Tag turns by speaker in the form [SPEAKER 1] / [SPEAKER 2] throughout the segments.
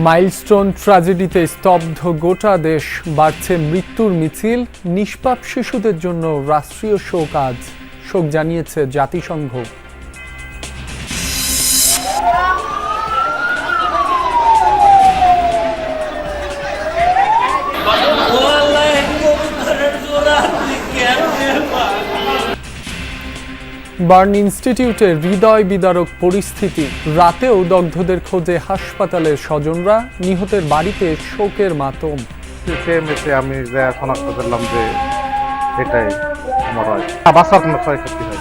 [SPEAKER 1] Milestone ট্র্যাজেডিতে স্তব্ধ গোটা দেশ, বাড়ছে মৃত্যুর মিছিল। নিষ্পাপ শিশুদের জন্য রাষ্ট্রীয় শোক আজ, শোক জানিয়েছে জাতিসংঘ। বার্ন ইনস্টিটিউটের হৃদয় বিদারক পরিস্থিতি, রাতেও দগ্ধদের খোঁজে হাসপাতালের স্বজনরা, নিহতের বাড়িতে শোকের মাতম।
[SPEAKER 2] আমি শনাক্ত করলাম যে এটাই আমার ওয়াইফ। বাচ্চার কোনো ক্ষয়ক্ষতি হয়,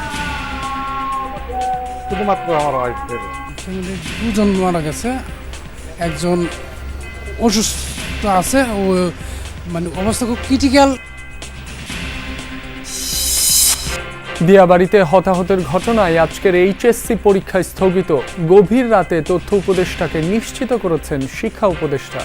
[SPEAKER 2] শুধুমাত্র আমার ওয়াইফের।
[SPEAKER 3] দুজন মারা গেছে, একজন অসুস্থ আছে, ও মানে অবস্থা খুব ক্রিটিক্যাল।
[SPEAKER 1] দিয়াবাড়িতে হতাহতের ঘটনায় আজকের এইচএসসি পরীক্ষা স্থগিত। গভীর রাতে তথ্য উপদেষ্টাকে নিশ্চিত করেছেন শিক্ষা উপদেষ্টা।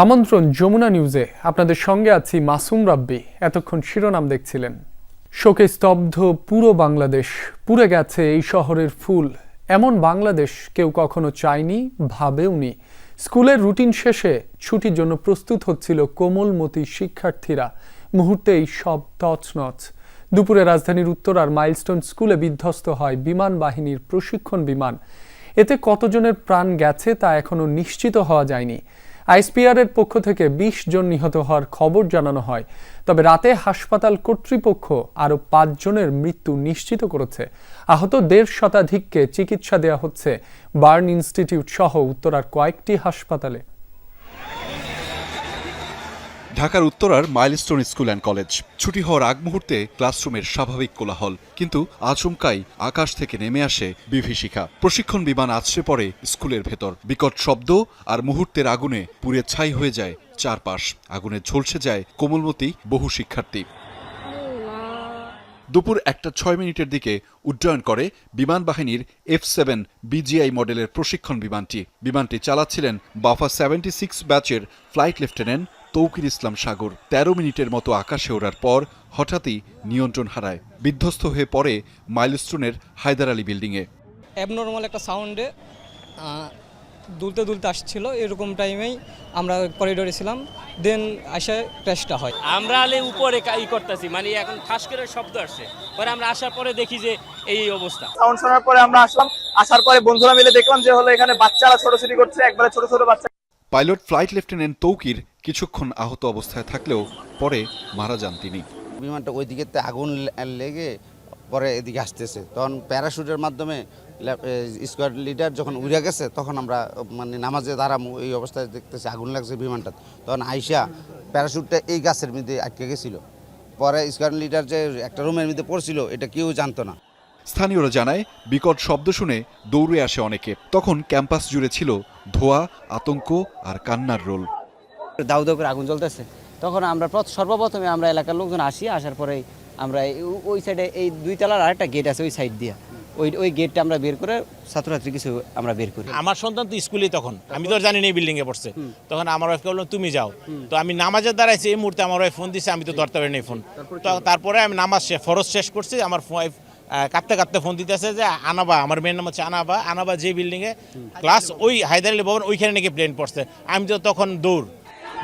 [SPEAKER 1] আমন্ত্রণ যমুনা নিউজে, আপনাদের সঙ্গে আছি মাসুম রাব্বি। এতক্ষণ শিরোনাম দেখছিলেন। শোকে স্তব্ধ পুরো বাংলাদেশ, পুড়ে গেছে এই শহরের ফুল। এমন বাংলাদেশ কেউ কখনো চায়নি, ভাবেওনি। স্কুলের রুটিন শেষে ছুটির জন্য প্রস্তুত হচ্ছিল কোমলমতি শিক্ষার্থীরা, মুহূর্তেই সব তছনছ। দুপুরে রাজধানীর উত্তরার মাইলস্টোন স্কুলে বিধ্বস্ত হয় বিমান বাহিনীর প্রশিক্ষণ বিমান। এতে কতজনের প্রাণ গেছে তা এখনো নিশ্চিত হওয়া যায়নি। আইএসপিআর এর পক্ষ থেকে 20 জন নিহত হওয়ার খবর জানানো হয়, তবে রাতে হাসপাতাল কর্তৃপক্ষ আরও 5 জনের মৃত্যু নিশ্চিত করেছে। আহত 1.5 শতাধিককে চিকিৎসা দেওয়া হচ্ছে বার্ন ইনস্টিটিউট সহ উত্তরার কয়েকটি হাসপাতালে।
[SPEAKER 4] ঢাকার উত্তরার মাইলস্টোন স্কুল অ্যান্ড কলেজ। ছুটি হওয়ার আগ মুহূর্তে ক্লাসরুমের স্বাভাবিক কোলাহল, কিন্তু আচমকাই আকাশ থেকে নেমে আসে বিভীষিকা। প্রশিক্ষণ বিমান আছড়ে পড়ে স্কুলের ভেতর। বিকট শব্দ আর মুহূর্তের আগুনে পুড়ে ছাই হয়ে যায় চারপাশ। আগুনে ঝলসে যায় কোমলমতি বহু শিক্ষার্থী। দুপুর 1:06 দিকে উড্ডয়ন করে বিমান বাহিনীর F-7 BGI মডেলের প্রশিক্ষণ বিমানটি চালাচ্ছিলেন বাফা 76 ব্যাচের ফ্লাইট লেফটেন্যান্ট তৌকির ইসলাম সাগর। 13 মিনিটের মতো আকাশে ওড়ার পর হঠাৎই নিয়ন্ত্রণ হারায়, বিধ্বস্ত হয়ে পড়ে মাইলস্টোনের হায়দার আলী বিল্ডিংয়ে।
[SPEAKER 5] অ্যাবনর্মাল একটা সাউন্ডে দুলতে দুলতে আসছিল, এরকম টাইমেই আমরা করিডোরে ছিলাম, দেন আসে ক্র্যাশটা হয়।
[SPEAKER 6] আমরা আলে উপরে করতেছি, মানে এখন ফাঁস করে শব্দ আসছে, পরে আমরা আসার পরে দেখি যে এই অবস্থা।
[SPEAKER 7] সাউন্ড শোনার পরে আমরা আসলাম, আসার পরে বন্ধুরা মিলে দেখলাম যে হলো এখানে বাচ্চারা ছোটাছুটি করছে, একবারে ছোট ছোট বাচ্চা।
[SPEAKER 4] পাইলট ফ্লাইট লেফটেন্যান্ট তৌকির কিছুক্ষণ আহত অবস্থায় থাকলেও পরে মারা যান তিনি।
[SPEAKER 8] বিমানটা ওই দিকে আগুন লেগে পরে এদিকে আসতেছে, তখন প্যারাশুটের মাধ্যমে স্কোয়াড লিডার যখন উড়ে গেছে, তখন আমরা মানে নামাজে দাঁড়াম, এই অবস্থায় দেখতেছি আগুন লাগছে বিমানটা। তখন আইসা প্যারাশুটটা এই গাছের মধ্যে আটকে গেছিল। পরে স্কোয়াড লিডার যে একটা রুমের মধ্যে পড়ছিল, এটা কেউ জানতো না।
[SPEAKER 4] স্থানীয়রা জানায়, বিকট শব্দ শুনে দৌড়ে আসে অনেকে। তখন ক্যাম্পাস জুড়ে ছিল ধোঁয়া, আতঙ্ক আর কান্নার রোল।
[SPEAKER 9] দাউ দাউ করে আগুন জ্বলতেছে, তখন আমরা সর্বপ্রথমে আমরা এলাকার লোকজন আসার পরে আমরা ওই সাইডে এই 2 তলার আরেকটা গেট আছে, ওই সাইড দিয়ে ওই গেটটা আমরা বের করে ছাত্রছাত্রী কিছু আমরা বের করি।
[SPEAKER 6] আমার সন্তান তো স্কুলে, তখন আমি তো জানি না এই বিল্ডিং এ পড়ছে, তখন আমার ওয়াইফকে বললাম তুমি যাও। তো আমি নামাজের দাঁড়াইছি, এই মুহূর্তে আমার ওয়াইফ ফোন দিছে, আমি তো ধরতে পারিনি ফোন। তারপরে আমি নামাজ ফরজ শেষ করছি, আমার ওয়াইফ কাঁদতে কাঁদতে ফোন দিতেছে যে আনাবা, আমার মেয়ের নাম হচ্ছে আনাবা যে বিল্ডিংয়ে ক্লাস, ওই হায়দার আলী ভবন, ওইখানে নাকি প্লেন পড়ছে। আমি তো তখন দৌড়।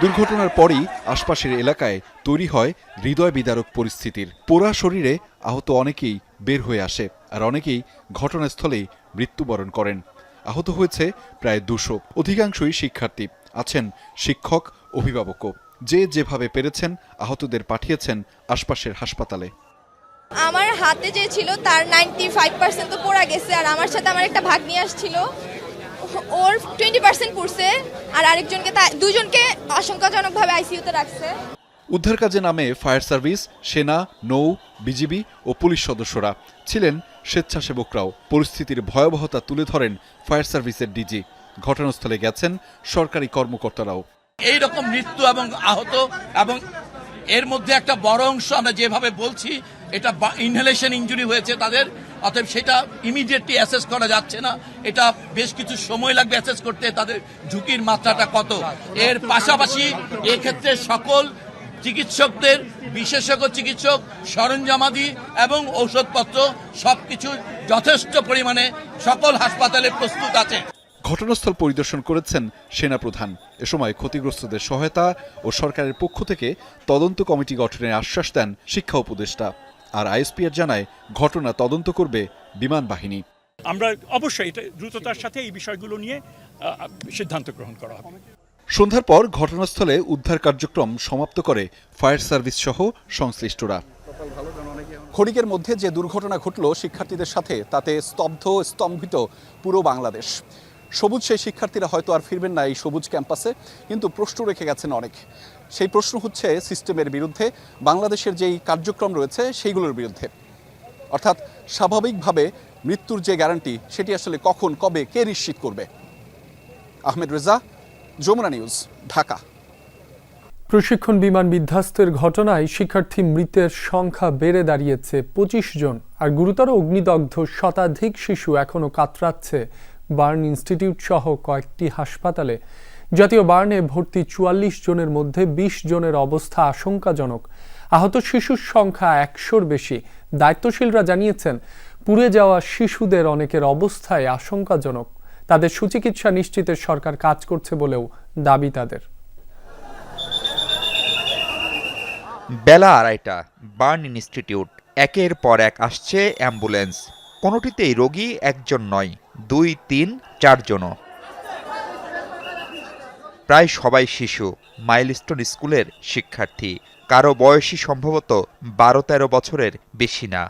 [SPEAKER 4] দুর্ঘটনার পরই আশপাশের এলাকায় তৈরি হয় হৃদয় বিদারক পরিস্থিতির। পোড়া শরীরে আহত অনেকেই বের হয়ে আসে, আর অনেকেই ঘটনাস্থলেই মৃত্যুবরণ করেন। আহত হয়েছে প্রায় 200, অধিকাংশই শিক্ষার্থী, আছেন শিক্ষক, অভিভাবকও। যে যেভাবে পেরেছেন আহতদের পাঠিয়েছেন আশপাশের হাসপাতালে।
[SPEAKER 10] আমার হাতে যে ছিল তার 95% তো পড়া গেছে, আর আমার সাথে আমার একটা ভাগ্নি আসছিল, ওর 20% পড়ছে, আর আরেকজনকে 2জনকে আশঙ্কাজনকভাবে আইসিইউতে রাখছে।
[SPEAKER 4] উদ্ধার কাজে নামে ফায়ার সার্ভিস, সেনা, নৌ, বিজিবি ও পুলিশ সদস্যরা। ছিলেন স্বেচ্ছাসেবকরাও। পরিস্থিতির ভয়াবহতা তুলে ধরেন ফায়ার সার্ভিসের ডিজি। ঘটনাস্থলে গেছেন সরকারি কর্মকর্তারাও।
[SPEAKER 11] এই রকম মৃত্যু এবং আহত এবং এর মধ্যে একটা বড় অংশ আমরা যেভাবে বলছি এটা ইনহেলেশন ইনজুরি হয়েছে তাদের, অতএব সেটা ইমিডিয়েটলি অ্যাসেস করা যাচ্ছে না। এটা বেশ কিছু সময় লাগবে অ্যাসেস করতে, তাদের ঝুঁকির মাত্রাটা কত। এর পাশাপাশি এক্ষেত্রে সকল চিকিৎসকদের, বিশেষজ্ঞ চিকিৎসক, সরঞ্জামাদি এবং ঔষধপত্র সবকিছু যথেষ্ট পরিমাণে সকল হাসপাতালে প্রস্তুত আছে।
[SPEAKER 4] ঘটনাস্থল পরিদর্শন করেছেন সেনাপ্রধান। এ সময় ক্ষতিগ্রস্তদের সহায়তা ও সরকারের পক্ষ থেকে তদন্ত কমিটি গঠনের আশ্বাস দেন শিক্ষা উপদেষ্টা। আর আইএসপিআর জানায় ঘটনা তদন্ত করবে বিমান বাহিনী।
[SPEAKER 12] আমরা অবশ্যই এটা দ্রুততার সাথে এই বিষয়গুলো নিয়ে সিদ্ধান্ত গ্রহণ করা হবে।
[SPEAKER 4] সন্ধ্যার পর ঘটনাস্থলে উদ্ধার কার্যক্রম সমাপ্ত করে ফায়ার সার্ভিস সহ সংশ্লিষ্টরা। ক্ষণিকের মধ্যে যে দুর্ঘটনা ঘটল শিক্ষার্থীদের সাথে, তাতে স্তম্ভিত পুরো বাংলাদেশ। সবুজ সেই শিক্ষার্থীরা হয়তো আর ফিরবেন না এই সবুজ ক্যাম্পাসে, কিন্তু প্রশ্ন রেখে গেছেন অনেক। সেই প্রশ্ন হচ্ছে সিস্টেমের বিরুদ্ধে, বাংলাদেশের যেই কার্যক্রম রয়েছে সেইগুলোর বিরুদ্ধে। অর্থাৎ স্বাভাবিকভাবে মৃত্যুর যে গ্যারান্টি, সেটি আসলে কখন, কবে, কে নিশ্চিত করবে? আহমেদ রেজা, যমুনা নিউজ, ঢাকা।
[SPEAKER 1] প্রশিক্ষণ বিমান বিধ্বস্তের ঘটনায় শিক্ষার্থী মৃতের সংখ্যা বেড়ে দাঁড়িয়েছে 25 জন, আর গুরুতর অগ্নিদগ্ধ শতাধিক শিশু এখনও কাতরাচ্ছে বার্ন ইনস্টিটিউট সহ কয়েকটি হাসপাতালে। জাতীয় বার্নে ভর্তি 44 জনের মধ্যে 20 জনের অবস্থা আশঙ্কাজনক। আহত শিশুর সংখ্যা 100-র বেশি। দায়িত্বশীলরা জানিয়েছেন, পুড়ে যাওয়া শিশুদের অনেকের অবস্থায় আশঙ্কাজনক। তাদের সুচিকিৎসা নিশ্চিতে সরকার কাজ করছে বলেও দাবি তাদের।
[SPEAKER 13] বেলা 2:30, বার্ন ইনস্টিটিউট। একের পর এক আসছে অ্যাম্বুলেন্স। কোনোটিতেই রোগী একজন নয়, 2, 3, 4 জনও। প্রায় সবাই শিশু, মাইলস্টোন স্কুলের শিক্ষার্থী। কারো বয়সী সম্ভবত 12-13 বছরের বেশি না।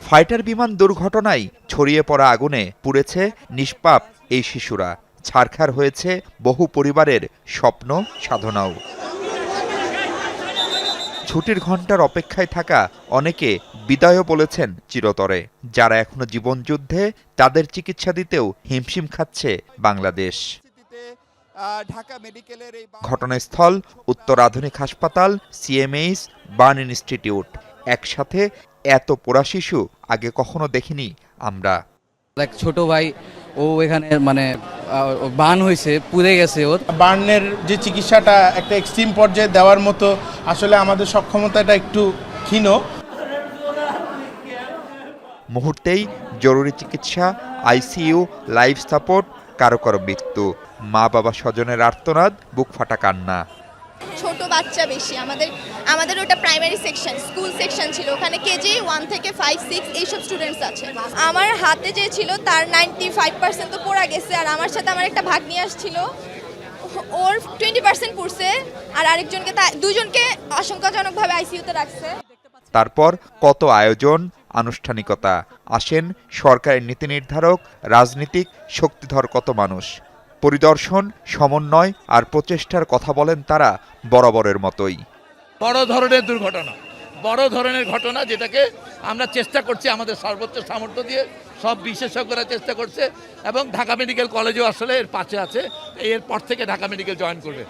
[SPEAKER 13] ফাইটার বিমান দুর্ঘটনায় ছড়িয়ে পড়া আগুনে পুড়েছে নিষ্পাপ এই শিশুরা। ছারখার হয়েছে বহু পরিবারের স্বপ্ন, সাধনাও। ছুটির ঘন্টার অপেক্ষায় থাকা অনেকে বিদায়ও বলেছেন চিরতরে। যারা এখনো জীবনযুদ্ধে, তাদের চিকিৎসা দিতেও হিমশিম খাচ্ছে বাংলাদেশ। ঘটনাস্থল উত্তর আধুনিক হাসপাতাল, সিএমএইচ, বার্ন ইনস্টিটিউট। একসাথে এত পোড়া শিশু আগে কখনো দেখিনি আমরা।
[SPEAKER 9] এক ছোট ভাই, ও এখানে বার্ন হয়েছে, পুড়ে গেছে। ওর
[SPEAKER 14] বার্নের যে চিকিৎসাটা একটা এক্সট্রিম পর্যায়ে দেওয়ার মতো আসলে আমাদের সক্ষমতাটা একটু ক্ষীণ।
[SPEAKER 13] মুহূর্তেই জরুরি চিকিৎসা, আইসিইউ, লাইফ সাপোর্ট, কারো কারো মৃত্যু। মা বাবা স্বজনের আর্তনাদ, বুক ফাটা কান্না।
[SPEAKER 10] ছোট বাচ্চা বেশি। আমাদের ওটা প্রাইমারি সেকশন, স্কুল সেকশন ছিল। ওখানে কেজি 1 থেকে 5, 6 এইসব স্টুডেন্টস আছে। আমার হাতে যে ছিল তার 95% তো পড়া গেছে, আর আমার সাথে আমার একটা ভাগ্নি আসছিল, ওর 20% পড়ছে, আর আরেকজনকে, দুজনকে আশঙ্কাজনকভাবে আইসিইউতে রাখছে।
[SPEAKER 13] তারপর কত আয়োজন, আনুষ্ঠানিকতা। আসেন সরকারের নীতি নির্ধারক, রাজনীতিক, শক্তিধর কত মানুষ। পরিদর্শন, সমন্বয় আর প্রচেষ্টার কথা বলেন তারা বরাবরের মতোই।
[SPEAKER 11] বড় ধরনের দুর্ঘটনা, বড় ধরনের ঘটনা, যেটাকে আমরা চেষ্টা করছি আমাদের সর্বোচ্চ সামর্থ্য দিয়ে। সব বিশেষজ্ঞরা চেষ্টা করছে এবং ঢাকা মেডিকেল কলেজও আসলে এর পাশে আছে। এরপর থেকে ঢাকা মেডিকেল জয়েন করবে।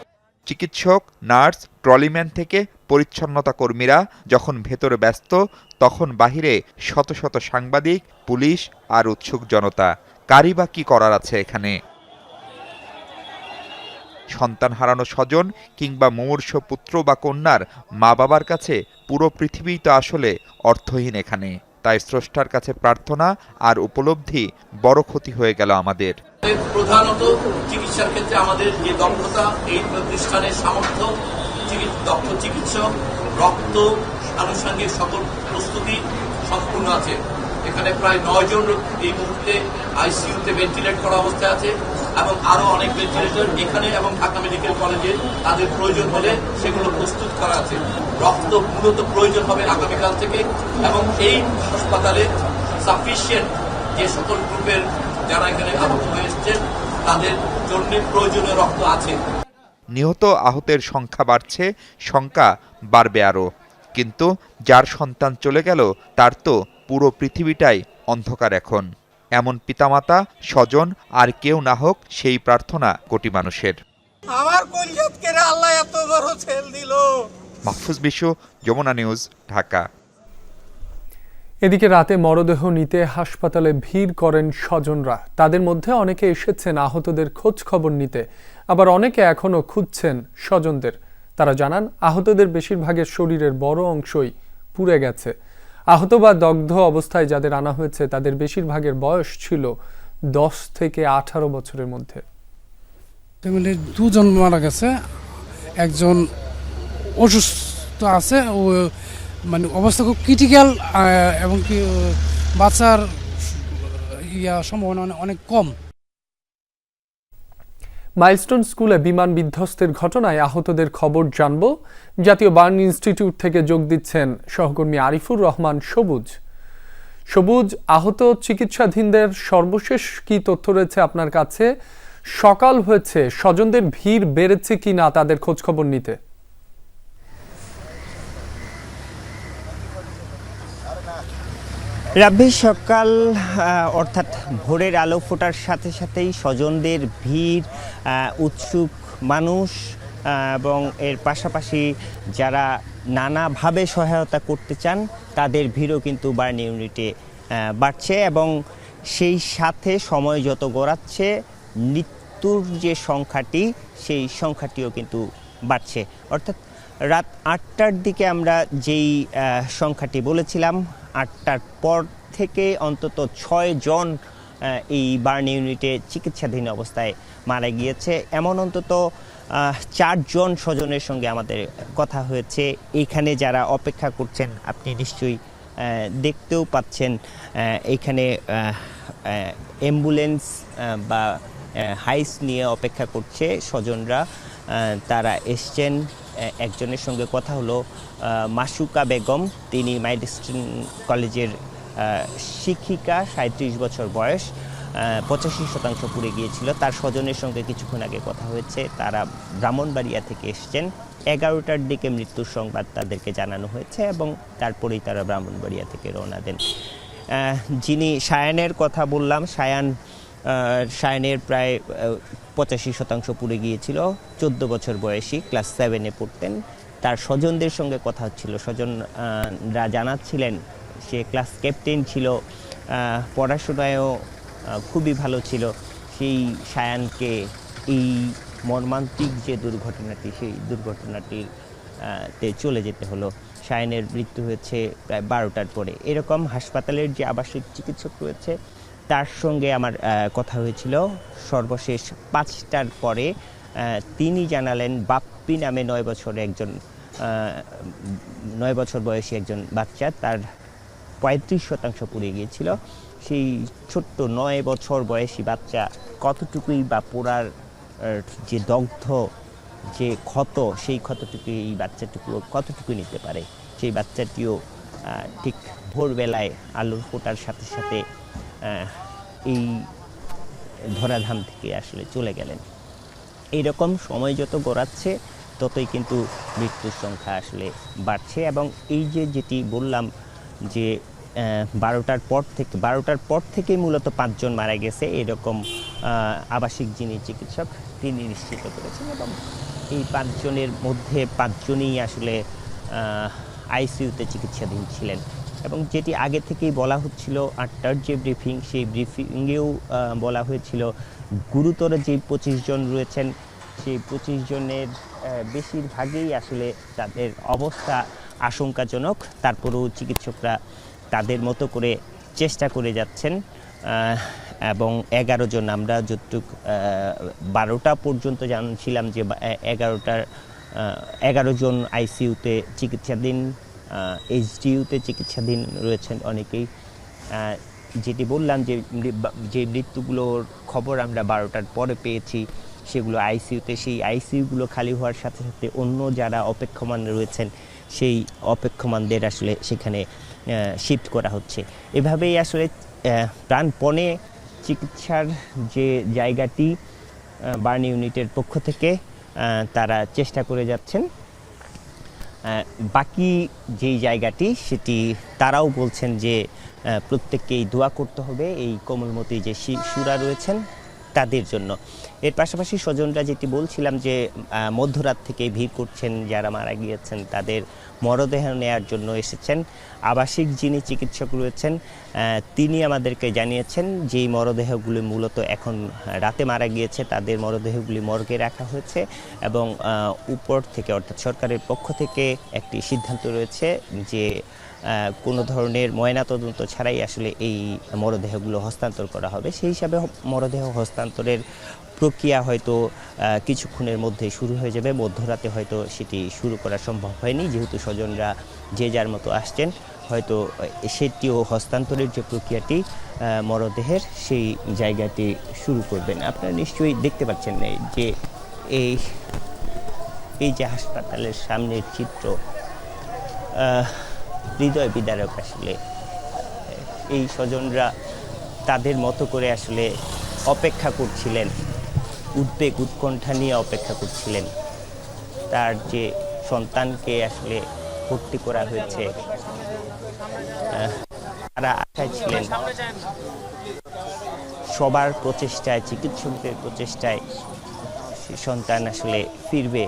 [SPEAKER 13] চিকিৎসক, নার্স, ট্রলিম্যান থেকে পরিচ্ছন্নতা কর্মীরা যখন ভেতরে ব্যস্ত, তখন বাহিরে শত শত সাংবাদিক, পুলিশ আর উৎসুক জনতা। কারই বা কি করার আছে এখানে? সন্তান হারানো স্বজন কিংবা মুমূর্ষ পুত্র বা কন্যার মা বাবার কাছে পুরো পৃথিবীই তো আসলে অর্থহীন এখানে। তাই স্রষ্টার কাছে প্রার্থনা আর উপলব্ধি, বড় ক্ষতি হয়ে গেল আমাদের।
[SPEAKER 11] প্রধানত চিকিৎসার ক্ষেত্রে আমাদের যে দক্ষতা, এই প্রতিষ্ঠানের সামর্থ্য, দক্ষ চিকিৎসক, রক্ত, আনুষঙ্গিক সকল প্রস্তুতি সম্পূর্ণ আছে। এখানে প্রায় 9 জন এই মুহূর্তে আইসিইউতে ভেন্টিলেট করা অবস্থায় আছে, এবং আরো অনেক ভেন্টিলেটর এখানে এবং ঢাকা মেডিকেল কলেজে তাদের প্রয়োজন হলে সেগুলো প্রস্তুত করা আছে। রক্ত মূলত প্রয়োজন হবে আগামীকাল থেকে, এবং এই হাসপাতালে সাফিসিয়েন্ট যে সকল গ্রুপের যারা এখানে আহত হয়ে এসছেন তাদের জন্য প্রয়োজনীয় রক্ত আছে।
[SPEAKER 13] নিহত আহতের সংখ্যা বাড়ছে, শঙ্কা বাড়বে আরও। কিন্তু যার সন্তান চলে গেল তার তো পুরো পৃথিবীটাই অন্ধকার এখন। এমন পিতামাতা, স্বজন আর কেউ না হোক সেই প্রার্থনা কোটি মানুষের।
[SPEAKER 15] আমার কলিজাতকে আল্লাহ এত বড় ছেল দিল।
[SPEAKER 13] মাহফুজ বিশু, যমুনা নিউজ, ঢাকা।
[SPEAKER 1] এদিকে রাতে মরদেহ নিতে হাসপাতালে ভিড় করেন স্বজনরা। তাদের মধ্যে অনেকে এসেছেন আহতদের খোঁজ খবর নিতে, আবার অনেকে এখনও খুঁজছেন স্বজনদের। তারা জানান, আহতদের বেশিরভাগের শরীরের বড় অংশই পুড়ে গেছে। আহত বা দগ্ধ অবস্থায় যাদের আনা হয়েছে তাদের বেশিরভাগের বয়স ছিল 10 থেকে 18 বছরের মধ্যে।
[SPEAKER 3] ফ্যামিলির দুজন মারা গেছে, একজন অসুস্থ আছে, ও মানে অবস্থা খুব ক্রিটিক্যাল, এবং কি বাচ্চার সম্ভাবনা অনেক কম।
[SPEAKER 1] মাইলস্টোন স্কুলে বিমান বিধ্বস্তের ঘটনায় আহতদের খবর জানব। জাতীয় বার্ন ইনস্টিটিউট থেকে যোগ দিচ্ছেন সহকর্মী আরিফুর রহমান সবুজ। সবুজ, আহত চিকিৎসাধীনদের সর্বশেষ কি তথ্য রয়েছে আপনার কাছে? সকাল হয়েছে, স্বজনদের ভিড় বেড়েছে কিনা তাদের খোঁজ খবর নিতে?
[SPEAKER 16] রাব্বি, সকাল অর্থাৎ ভোরের আলো ফোটার সাথে সাথেই স্বজনদের ভিড়, উৎসুক মানুষ এবং এর পাশাপাশি যারা নানাভাবে সহায়তা করতে চান তাদের ভিড়ও কিন্তু বার্ন ইউনিটে বাড়ছে, এবং সেই সাথে সময় যত গড়াচ্ছে মৃত্যুর যে সংখ্যাটি সেই সংখ্যাটিও কিন্তু বাড়ছে। অর্থাৎ রাত 8টার দিকে আমরা যেই সংখ্যাটি বলেছিলাম, 8টার পর থেকে অন্তত 6 জন এই বার্ন ইউনিটে চিকিৎসাধীন অবস্থায় মারা গিয়েছে। এমন অন্তত 4 জন স্বজনের সঙ্গে আমাদের কথা হয়েছে। এইখানে যারা অপেক্ষা করছেন আপনি নিশ্চয়ই দেখতেও পাচ্ছেন, এইখানে অ্যাম্বুলেন্স বা হাইস নিয়ে অপেক্ষা করছে স্বজনরা। তারা এসছেন। একজনের সঙ্গে কথা হলো মাসুকা বেগম, তিনি মাইলস্টোন কলেজের শিক্ষিকা, 37 বছর বয়স, 85% পুড়ে গিয়েছিল। তার স্বজনের সঙ্গে কিছুক্ষণ আগে কথা হয়েছে। তারা ব্রাহ্মণবাড়িয়া থেকে এসছেন। 11টার দিকে মৃত্যুর সংবাদ তাদেরকে জানানো হয়েছে এবং তারপরেই তারা ব্রাহ্মণবাড়িয়া থেকে রওনা দেন। যিনি সায়ানের কথা বললাম, সায়ানের প্রায় 85% পুড়ে গিয়েছিল। 14 বছর বয়সী, ক্লাস 7-এ পড়তেন। তার স্বজনদের সঙ্গে কথা হচ্ছিল। স্বজনরা জানাচ্ছিলেন সে ক্লাস ক্যাপ্টেন ছিল, পড়াশোনায়ও খুবই ভালো ছিল। সেই সায়ানকে এই মর্মান্তিক যে দুর্ঘটনাটি, সেই দুর্ঘটনাটিতে চলে যেতে হলো। সায়ানের মৃত্যু হয়েছে প্রায় 12টার পরে। এরকম হাসপাতালের যে আবাসিক চিকিৎসক রয়েছে তার সঙ্গে আমার কথা হয়েছিল সর্বশেষ 5টার পরে। তিনি জানালেন বাপ্পি নামে 9 বছর বয়সী একজন বাচ্চা, তার 35% পুড়ে গিয়েছিল। সেই ছোট্ট 9 বছর বয়সী বাচ্চা কতটুকুই বা পোড়ার যে দগ্ধ যে ক্ষত, সেই ক্ষতটুকু এই বাচ্চাটুকু কতটুকু নিতে পারে। সেই বাচ্চাটিও ঠিক ভোরবেলায় আলোর ফোটার সাথে সাথে এই ধরাধাম থেকে আসলে চলে গেলেন। এইরকম সময় যত গড়াচ্ছে ততই কিন্তু মৃত্যুর সংখ্যা আসলে বাড়ছে। এবং এই যেটি বললাম যে 12টার পর থেকেই মূলত 5 জন মারা গেছে, এরকম আবাসিক যিনি চিকিৎসক তিনি নিশ্চিত করেছেন। এবং এই 5 জনের মধ্যে 5 জনই আসলে আইসিইউতে চিকিৎসাধীন ছিলেন। এবং যেটি আগে থেকেই বলা হচ্ছিল, 8টার যে ব্রিফিং, সেই ব্রিফিংয়েও বলা হয়েছিল গুরুতর যে 25 জন রয়েছেন সেই 25 জনের বেশিরভাগই আসলে তাদের অবস্থা আশঙ্কাজনক। তারপরেও চিকিৎসকরা তাদের মতো করে চেষ্টা করে যাচ্ছেন। এবং 11 জন, আমরা যতটুকু 12টা পর্যন্ত জানছিলাম যে 11 জন আইসিইউতে চিকিৎসাধীন, এইচডিইউতে চিকিৎসাধীন রয়েছেন অনেকেই। যেটি বললাম যে মৃত্যুগুলোর খবর আমরা 12টার পরে পেয়েছি, সেগুলো আইসিইউতে। সেই আইসিইউগুলো খালি হওয়ার সাথে সাথে অন্য যারা অপেক্ষমান রয়েছেন সেই অপেক্ষমানদের আসলে সেখানে শিফট করা হচ্ছে। এভাবেই আসলে প্রাণপণে চিকিৎসার যে জায়গাটি বার্ন ইউনিটের পক্ষ থেকে তারা চেষ্টা করে যাচ্ছেন। বাকি যেই জায়গাটি সেটি তারাও বলছেন যে প্রত্যেককেই দোয়া করতে হবে এই কোমলমতি যে শিশুরা রয়েছেন তাদের জন্য। এর পাশাপাশি স্বজনরা যেটি বলছিলাম যে মধ্যরাত থেকে ভিড় করছেন, যারা মারা গিয়েছেন তাদের মরদেহ নেয়ার জন্য এসেছেন। আবাসিক যিনি চিকিৎসক রয়েছেন তিনি আমাদেরকে জানিয়েছেন যে এই মরদেহগুলি মূলত এখন রাতে মারা গিয়েছে, তাদের মরদেহগুলি মর্গে রাখা হয়েছে এবং উপর থেকে অর্থাৎ সরকারের পক্ষ থেকে একটি সিদ্ধান্ত রয়েছে যে কোনো ধরনের ময়নাতদন্ত ছাড়াই আসলে এই মরদেহগুলো হস্তান্তর করা হবে। সেই হিসাবে মরদেহ হস্তান্তরের প্রক্রিয়া হয়তো কিছুক্ষণের মধ্যে শুরু হয়ে যাবে। মধ্যরাতে হয়তো সেটি শুরু করা সম্ভব হয়নি, যেহেতু স্বজনরা যে যার মতো আসছেন, হয়তো সেটিও হস্তান্তরের যে প্রক্রিয়াটি মরদেহের সেই জায়গাটি শুরু করবেন। আপনারা নিশ্চয়ই দেখতে পাচ্ছেন যে এই যে হাসপাতালের সামনের চিত্র হৃদয় বিদারক। আসলে এই স্বজনরা তাদের মতো করে আসলে অপেক্ষা করছিলেন, উদ্বেগ উৎকণ্ঠা নিয়ে অপেক্ষা করছিলেন। তার যে সন্তানকে আসলে ভর্তি করা হয়েছে, তারা আশায় ছিলেন সবার প্রচেষ্টায়, চিকিৎসকদের প্রচেষ্টায় সন্তান আসলে ফিরবে।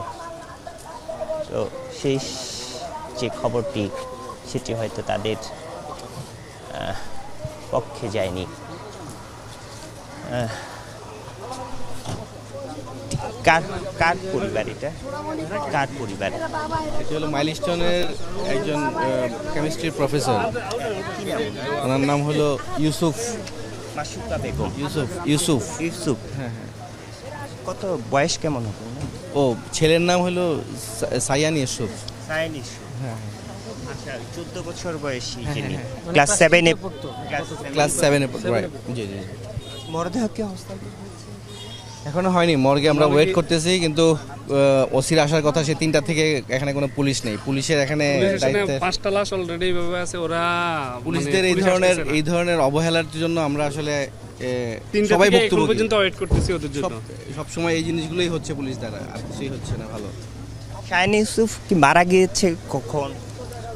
[SPEAKER 16] তো সেই যে খবরটি সেটি হয়তো তাদের পক্ষে যায়নি। কার পরিবার এটা? কার পরিবার?
[SPEAKER 17] এটা হলো মাইলস্টোনের একজন কেমিস্ট্রির প্রফেসর, ওনার নাম হলো ইউসুফ।
[SPEAKER 16] মাসুকা বেগম।
[SPEAKER 17] ইউসুফ।
[SPEAKER 16] হ্যাঁ। কত বয়স কেমন হবে?
[SPEAKER 17] ও ছেলের নাম হলো সায়ান ইউসুফ।
[SPEAKER 16] হ্যাঁ। আচ্ছা, 14 বছর বয়সী যিনি ক্লাস 7-এ পড়তো। জি। মরদেহ কি হস্তান্তর
[SPEAKER 17] এখনো হয়নি, মর্গে আমরা ওয়েট করতেছি, কিন্তু ওসির আসার কথা, সে 3টা থেকে এখানে কোনো পুলিশ নেই। পুলিশের এখানে
[SPEAKER 3] 5টা লাশ অলরেডি ভাবে আছে। ওরা
[SPEAKER 17] পুলিশদের এই ধরনের অবহেলার জন্য আমরা আসলে সবাই বক্তব্য পর্যন্ত ওয়েট করতেছি ওদের জন্য। সব সময় এই জিনিসগুলোই হচ্ছে পুলিশ দ্বারা, আর কিছুই হচ্ছে না। ভালো।
[SPEAKER 16] শাহিন ইউসুফ কি মারা গিয়েছে কখন?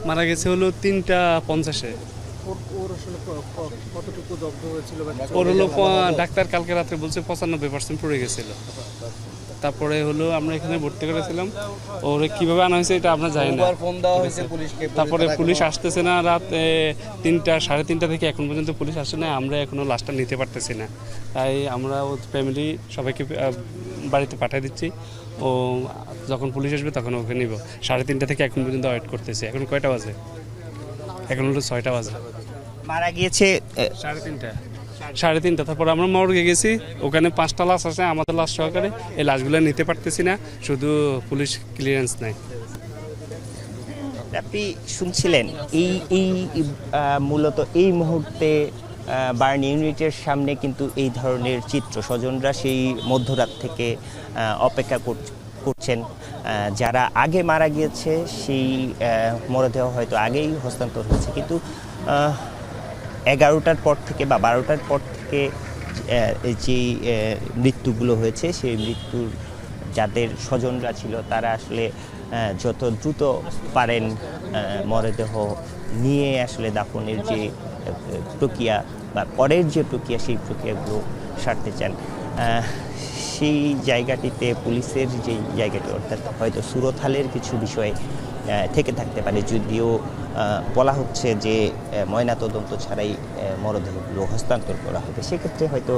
[SPEAKER 3] মারা গেছে হলো 3:50-এ। ওর হলো ডাক্তার কালকে রাত্রে বলছে 95% পড়ে গেছিল। তারপরে হলো আমরা এখানে ভর্তি করেছিলাম। ওরে কিভাবে আনা হয়েছে এটা আমরা জানি না। তারপরে পুলিশ আসতেছে না, রাত 3:30 থেকে এখন পর্যন্ত পুলিশ আসছে না। আমরা এখনো লাশটা নিতে পারতেছি না, তাই আমরা ও ফ্যামিলি সবাইকে বাড়িতে পাঠিয়ে দিচ্ছি। ও যখন পুলিশ আসবে তখন ওকে নিব। 3:30 থেকে এখন পর্যন্ত ওয়েট করতেছি। এখন কয়টা বাজে? এখন হলো 6টা বাজে।
[SPEAKER 16] মারা গিয়েছে
[SPEAKER 3] 3:30। তারপর আমরা মর্গে গেছি, ওখানে 5টা লাশ আছে আমাদের লাশ সহকারে। এই লাশগুলো নিতে পারতেছি না, শুধু পুলিশ ক্লিয়ারেন্স নাই।
[SPEAKER 16] আপনি শুনছিলেন এই মূলত এই মুহূর্তে বার্ন ইউনিটের সামনে কিন্তু এই ধরনের চিত্র। স্বজনরা সেই মধ্যরাত থেকে অপেক্ষা করছেন। যারা আগে মারা গিয়েছে সেই মরদেহ হয়তো আগেই হস্তান্তর হয়েছে, কিন্তু 11টার পর থেকে বা 12টার পর থেকে যে মৃত্যুগুলো হয়েছে, সেই মৃত্যুর যাদের স্বজনরা ছিল তারা আসলে যত দ্রুত পারেন মরদেহ নিয়ে আসলে দাফনের যে প্রক্রিয়া বা পরের যে প্রক্রিয়া, সেই প্রক্রিয়াগুলো সারতে চান। সেই জায়গাটিতে পুলিশের যে জায়গাটি, অর্থাৎ হয়তো সুরতহালের কিছু বিষয় থেকে থাকতে পারে, যদিও বলা হচ্ছে যে ময়নাতদন্ত ছাড়াই মরদেহগুলো হস্তান্তর করা হবে। সেক্ষেত্রে হয়তো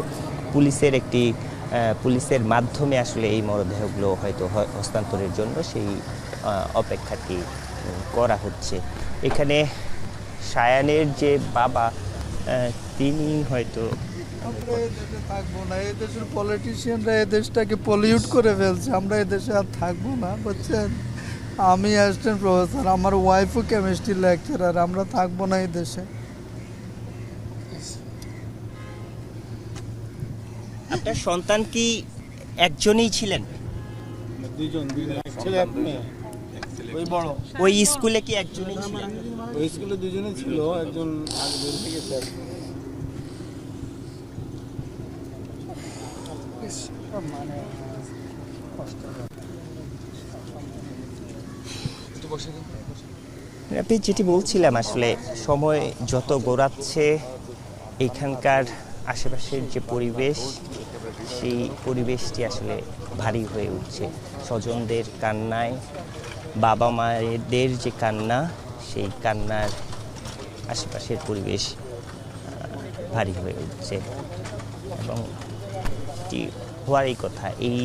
[SPEAKER 16] পুলিশের মাধ্যমে আসলে এই মরদেহগুলো হয়তো হস্তান্তরের জন্য সেই অপেক্ষাটি করা হচ্ছে। এখানে শায়ানের যে বাবা, তিনি হয়তো
[SPEAKER 15] আমরা এদেশে থাকবো না, এদেশের পলিটিশিয়ানরা এদেশটাকে পলিউট করে ফেলছে। আমরা এদেশে আর থাকবো না, বুঝছেন? আমি অ্যাসিস্ট্যান্ট প্রফেসর, আমার ওয়াইফও কেমিস্ট্রি লেকচারার। আমরা থাকবো না এই দেশে।
[SPEAKER 16] আপনার সন্তান কি একজনই ছিলেন?
[SPEAKER 17] দুইজন ছেলে এক মেয়ে। ওই বড়
[SPEAKER 16] ওই স্কুলে কি একজনই ছিলেন?
[SPEAKER 17] ওই স্কুলে দুজনেই ছিল, একজন আগে বের হয়ে গেছে।
[SPEAKER 16] আপনি যেটি বলছিলাম, আসলে সময় যত গড়াচ্ছে এখানকার আশেপাশের যে পরিবেশ, সেই পরিবেশটি আসলে ভারী হয়ে উঠছে। স্বজনদের কান্নায়, বাবা মায়েদের যে কান্না, সেই কান্নার আশেপাশের পরিবেশ ভারী হয়ে উঠছে এবং এটি হওয়ারই কথা। এই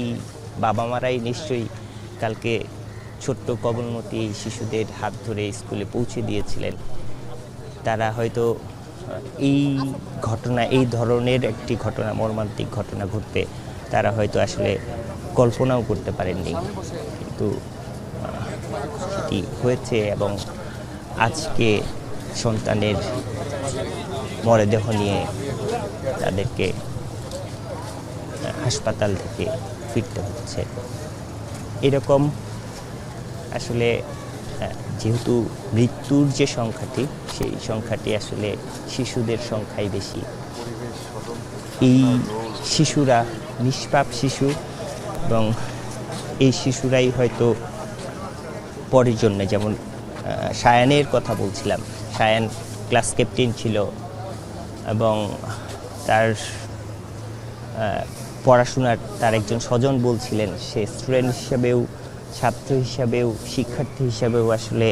[SPEAKER 16] বাবা মারাই নিশ্চয়ই কালকে ছোট্ট কমলমতি এই শিশুদের হাত ধরে স্কুলে পৌঁছে দিয়েছিলেন। তারা হয়তো এই ঘটনা, এই ধরনের একটি ঘটনা, মর্মান্তিক ঘটনা ঘটবে তারা হয়তো আসলে কল্পনাও করতে পারেননি, কিন্তু সেটি হয়েছে এবং আজকে সন্তানের মরদেহ নিয়ে তাদেরকে হাসপাতাল থেকে ফিরতে হচ্ছে। এরকম আসলে যেহেতু মৃত্যুর যে সংখ্যাটি, সেই সংখ্যাটি আসলে শিশুদের সংখ্যাই বেশি। এই শিশুরা নিষ্পাপ শিশু এবং এই শিশুরাই হয়তো পরের জন্য, যেমন সায়ানের কথা বলছিলাম, সায়ান ক্লাস ক্যাপ্টেন ছিল এবং তার পড়াশোনার তার একজন স্বজন বলছিলেন সে স্টুডেন্ট হিসাবেও, ছাত্র হিসাবেও, শিক্ষার্থী হিসাবেও আসলে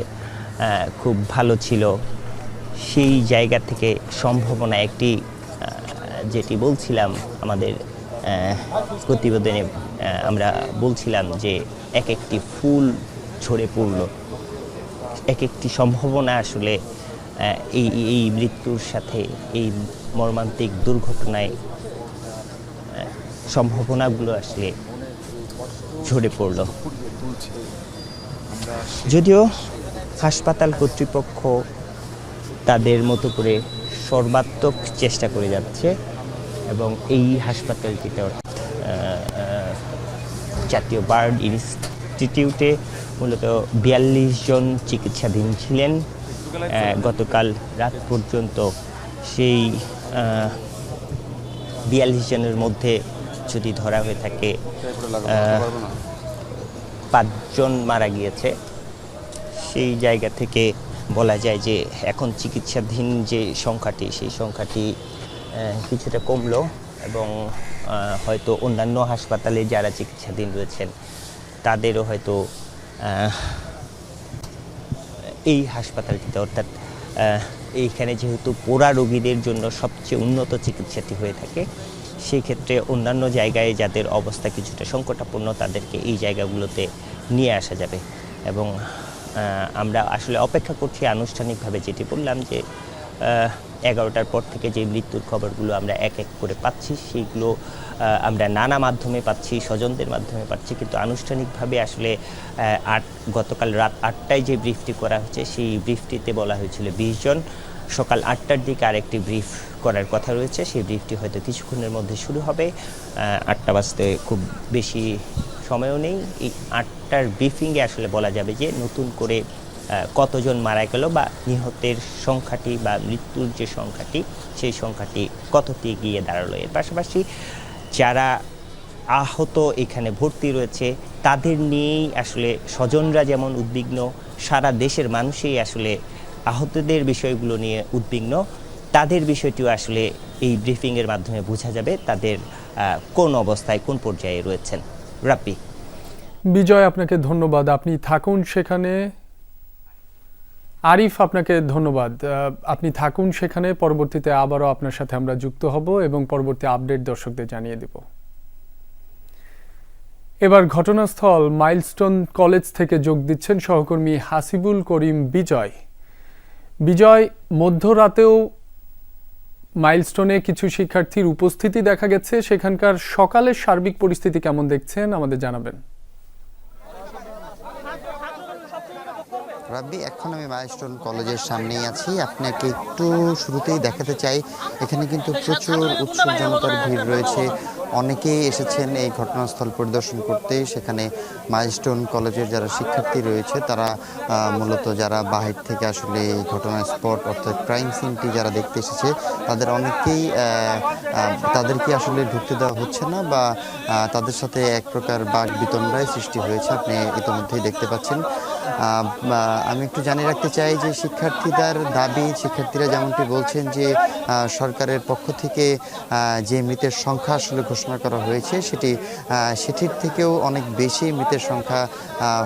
[SPEAKER 16] খুব ভালো ছিল। সেই জায়গা থেকে সম্ভাবনা একটি, যেটি বলছিলাম আমাদের প্রতিবেদনে আমরা বলছিলাম যে এক একটি ফুল ঝরে পড়ল, এক একটি সম্ভাবনা আসলে এই মৃত্যুর সাথে, এই মর্মান্তিক দুর্ঘটনায় সম্ভাবনাগুলো আসলে ঝরে পড়ল। যদিও হাসপাতাল কর্তৃপক্ষ তাদের মতো করে সর্বাত্মক চেষ্টা করে যাচ্ছে এবং এই হাসপাতালটিতে জাতীয় বার্ড ইনস্টিটিউটে মূলত ৪২ জন চিকিৎসাধীন ছিলেন গতকাল রাত পর্যন্ত। সেই ৪২ জনের মধ্যে যদি ধরা হয়ে থাকে ৫ জন মারা গিয়েছে, সেই জায়গা থেকে বলা যায় যে এখন চিকিৎসাধীন যে সংখ্যাটি, সেই সংখ্যাটি কিছুটা কমলো এবং হয়তো অন্যান্য হাসপাতালে যারা চিকিৎসাধীন রয়েছেন তাদেরও হয়তো এই হাসপাতালটিতে, অর্থাৎ এইখানে যেহেতু পোড়া রোগীদের জন্য সবচেয়ে উন্নত চিকিৎসাটি হয়ে থাকে, সেই ক্ষেত্রে অন্যান্য জায়গায় যাদের অবস্থা কিছুটা সংকটাপন্ন তাদেরকে এই জায়গাগুলোতে নিয়ে আসা যাবে এবং আমরা আসলে অপেক্ষা করছি আনুষ্ঠানিকভাবে, যেটি বললাম যে 11টার পর থেকে যে মৃত্যুর খবরগুলো আমরা এক এক করে পাচ্ছি, সেইগুলো আমরা নানা মাধ্যমে পাচ্ছি, স্বজনদের মাধ্যমে পাচ্ছি, কিন্তু আনুষ্ঠানিকভাবে আসলে গতকাল রাত 8টায় যে ব্রিফটি করা হয়েছে, সেই ব্রিফটিতে বলা হয়েছিল 20 জন। সকাল 8টার দিকে আরেকটি ব্রিফ করার কথা রয়েছে, সেই ব্রিফটি হয়তো কিছুক্ষণের মধ্যে শুরু হবে। 8টা বাজতে খুব বেশি সময়ও নেই। এই 8টার ব্রিফিংয়ে আসলে বলা যাবে যে নতুন করে কতজন মারা গেল বা নিহতের সংখ্যাটি বা মৃত্যুর যে সংখ্যাটি, সেই সংখ্যাটি কতটি গিয়ে দাঁড়ালো। এর পাশাপাশি যারা আহত এখানে ভর্তি রয়েছে তাদের নিয়েই আসলে স্বজনরা যেমন উদ্বিগ্ন, সারা দেশের মানুষই আসলে আহতদের বিষয়গুলো নিয়ে উদ্বিগ্ন। তাদের বিষয়টিও আসলে এই ব্রিফিংয়ের মাধ্যমে বোঝা যাবে তাদের কোন অবস্থায়, কোন পর্যায়ে রয়েছেন। রাব্বি।
[SPEAKER 1] বিজয়, আপনাকে ধন্যবাদ, আপনি থাকুন সেখানে। আরিফ, আপনাকে ধন্যবাদ, আপনি থাকুন সেখানে। পরবর্তীতে আবারও আপনার সাথে আমরা যুক্ত হব এবং পরবর্তী আপডেট দর্শকদের জানিয়ে দেব। এবার ঘটনাস্থল মাইলস্টোন কলেজ থেকে যোগ দিচ্ছেন সহকর্মী হাসিবুল করিম বিজয়। বিজয়, মধ্যরাতেও মাইলস্টোনে কিছু শিক্ষার্থীর উপস্থিতি দেখা গেছে, সেখানকার সকালের সার্বিক পরিস্থিতি কেমন দেখছেন আমাদের জানাবেন।
[SPEAKER 18] রাব্বি, এখন আমি মাইলস্টোন কলেজের সামনেই আছি। আপনাকে একটু শুরুতেই দেখাতে চাই, এখানে কিন্তু প্রচুর উৎসুক জনতার ভিড় রয়েছে। অনেকেই এসেছেন এই ঘটনাস্থল পরিদর্শন করতে। সেখানে মাইলস্টোন কলেজের যারা শিক্ষার্থী রয়েছে তারা মূলত যারা বাহির থেকে আসলে এই ঘটনার স্পট অর্থাৎ ক্রাইম সিনটি যারা দেখতে এসেছে তাদের অনেকেই তাদেরকে আসলে ঢুকতে দেওয়া হচ্ছে না বা তাদের সাথে এক প্রকার বাক বিতণ্ডায় সৃষ্টি হয়েছে, আপনি ইতিমধ্যেই দেখতে পাচ্ছেন। আমি একটু জানিয়ে রাখতে চাই যে শিক্ষার্থীদের দাবি, শিক্ষার্থীরা যেমনটি বলছেন যে সরকারের পক্ষ থেকে যে মৃতের সংখ্যা আসলে ঘোষণা করা হয়েছে সেটির থেকেও অনেক বেশি মৃতের সংখ্যা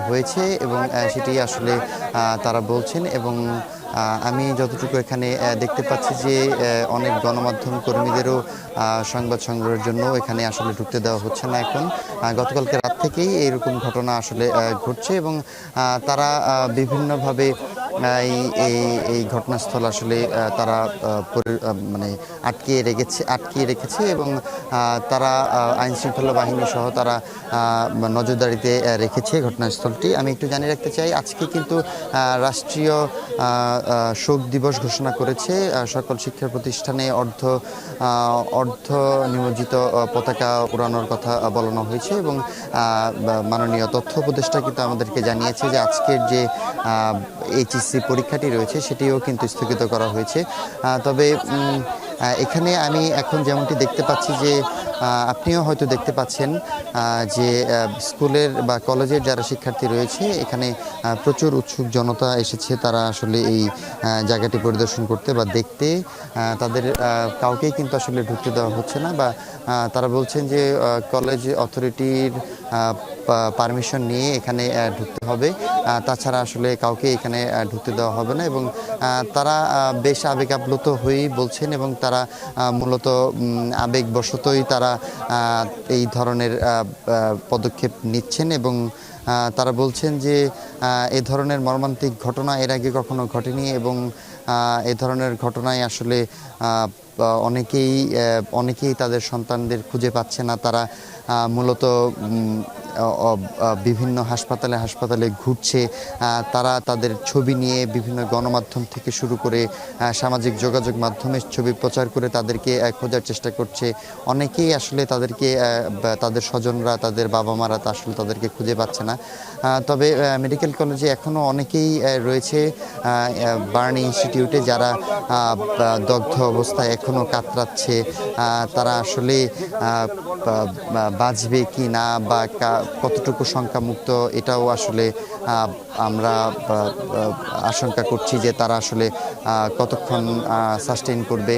[SPEAKER 18] হয়েছে এবং সেটি আসলে তারা বলছেন। এবং আমি যতটুকু এখানে দেখতে পাচ্ছি যে অনেক গণমাধ্যম কর্মীদেরও সংবাদ সংগ্রহের জন্য এখানে আসলে ঢুকতে দেওয়া হচ্ছে না এখন। গতকালকে রাত থেকেই এইরকম ঘটনা আসলে ঘটছে এবং তারা বিভিন্নভাবে এই ঘটনাস্থল আসলে তারা মানে আটকিয়ে রেখেছে এবং তারা আইন শৃঙ্খলা বাহিনী সহ তারা নজরদারিতে রেখেছে ঘটনাস্থলটি। আমি একটু জানিয়ে রাখতে চাই আজকে কিন্তু রাষ্ট্রীয় শোক দিবস ঘোষণা করেছে। সকল শিক্ষা প্রতিষ্ঠানে অর্ধ নিমজ্জিত পতাকা উড়ানোর কথা বলানো হয়েছে এবং মাননীয় তথ্য উপদেষ্টা কিন্তু আমাদেরকে জানিয়েছে যে আজকের যে এইচএসসি পরীক্ষাটি রয়েছে সেটিও কিন্তু স্থগিত করা হয়েছে। তবে এখানে আমি এখন যেমনটি দেখতে পাচ্ছি যে আপনিও হয়তো দেখতে পাচ্ছেন যে স্কুলের বা কলেজের যারা শিক্ষার্থী রয়েছে এখানে প্রচুর উৎসুক জনতা এসেছে। তারা আসলে এই জায়গাটি পরিদর্শন করতে বা দেখতে, তাদের কাউকেই কিন্তু আসলে ঢুকতে দেওয়া হচ্ছে না বা তারা বলছেন যে কলেজ অথরিটির পারমিশন নিয়ে এখানে ঢুকতে হবে, তাছাড়া আসলে কাউকে এখানে ঢুকতে দেওয়া হবে না। এবং তারা বেশ আবেগাপ্লুত হয়েই বলছেন এবং তারা মূলত আবেগবশতই তারা এই ধরনের পদক্ষেপ নিচ্ছেন এবং তারা বলছেন যে এ ধরনের মর্মান্তিক ঘটনা এর আগে কখনো ঘটেনি এবং এ ধরনের ঘটনায় আসলে অনেকেই তাদের সন্তানদের খুঁজে পাচ্ছে না। তারা মূলত বিভিন্ন হাসপাতালে ঘুরছে, তারা তাদের ছবি নিয়ে বিভিন্ন গণমাধ্যম থেকে শুরু করে সামাজিক যোগাযোগ মাধ্যমে ছবি প্রচার করে তাদেরকে খোঁজার চেষ্টা করছে। অনেকেই আসলে তাদেরকে তাদের স্বজনরা, তাদের বাবা মারা আসলে তাদেরকে খুঁজে পাচ্ছে না। তবে মেডিকেল কলেজে এখনও অনেকেই রয়েছে বার্ন ইনস্টিটিউটে যারা দগ্ধ অবস্থায় এখনও কাতরাচ্ছে। তারা আসলে বাঁচবে কি না বা কতটুকু সংখ্যামুক্ত এটাও আসলে আমরা আশঙ্কা করছি যে তারা আসলে কতক্ষণ সাস্টেইন করবে।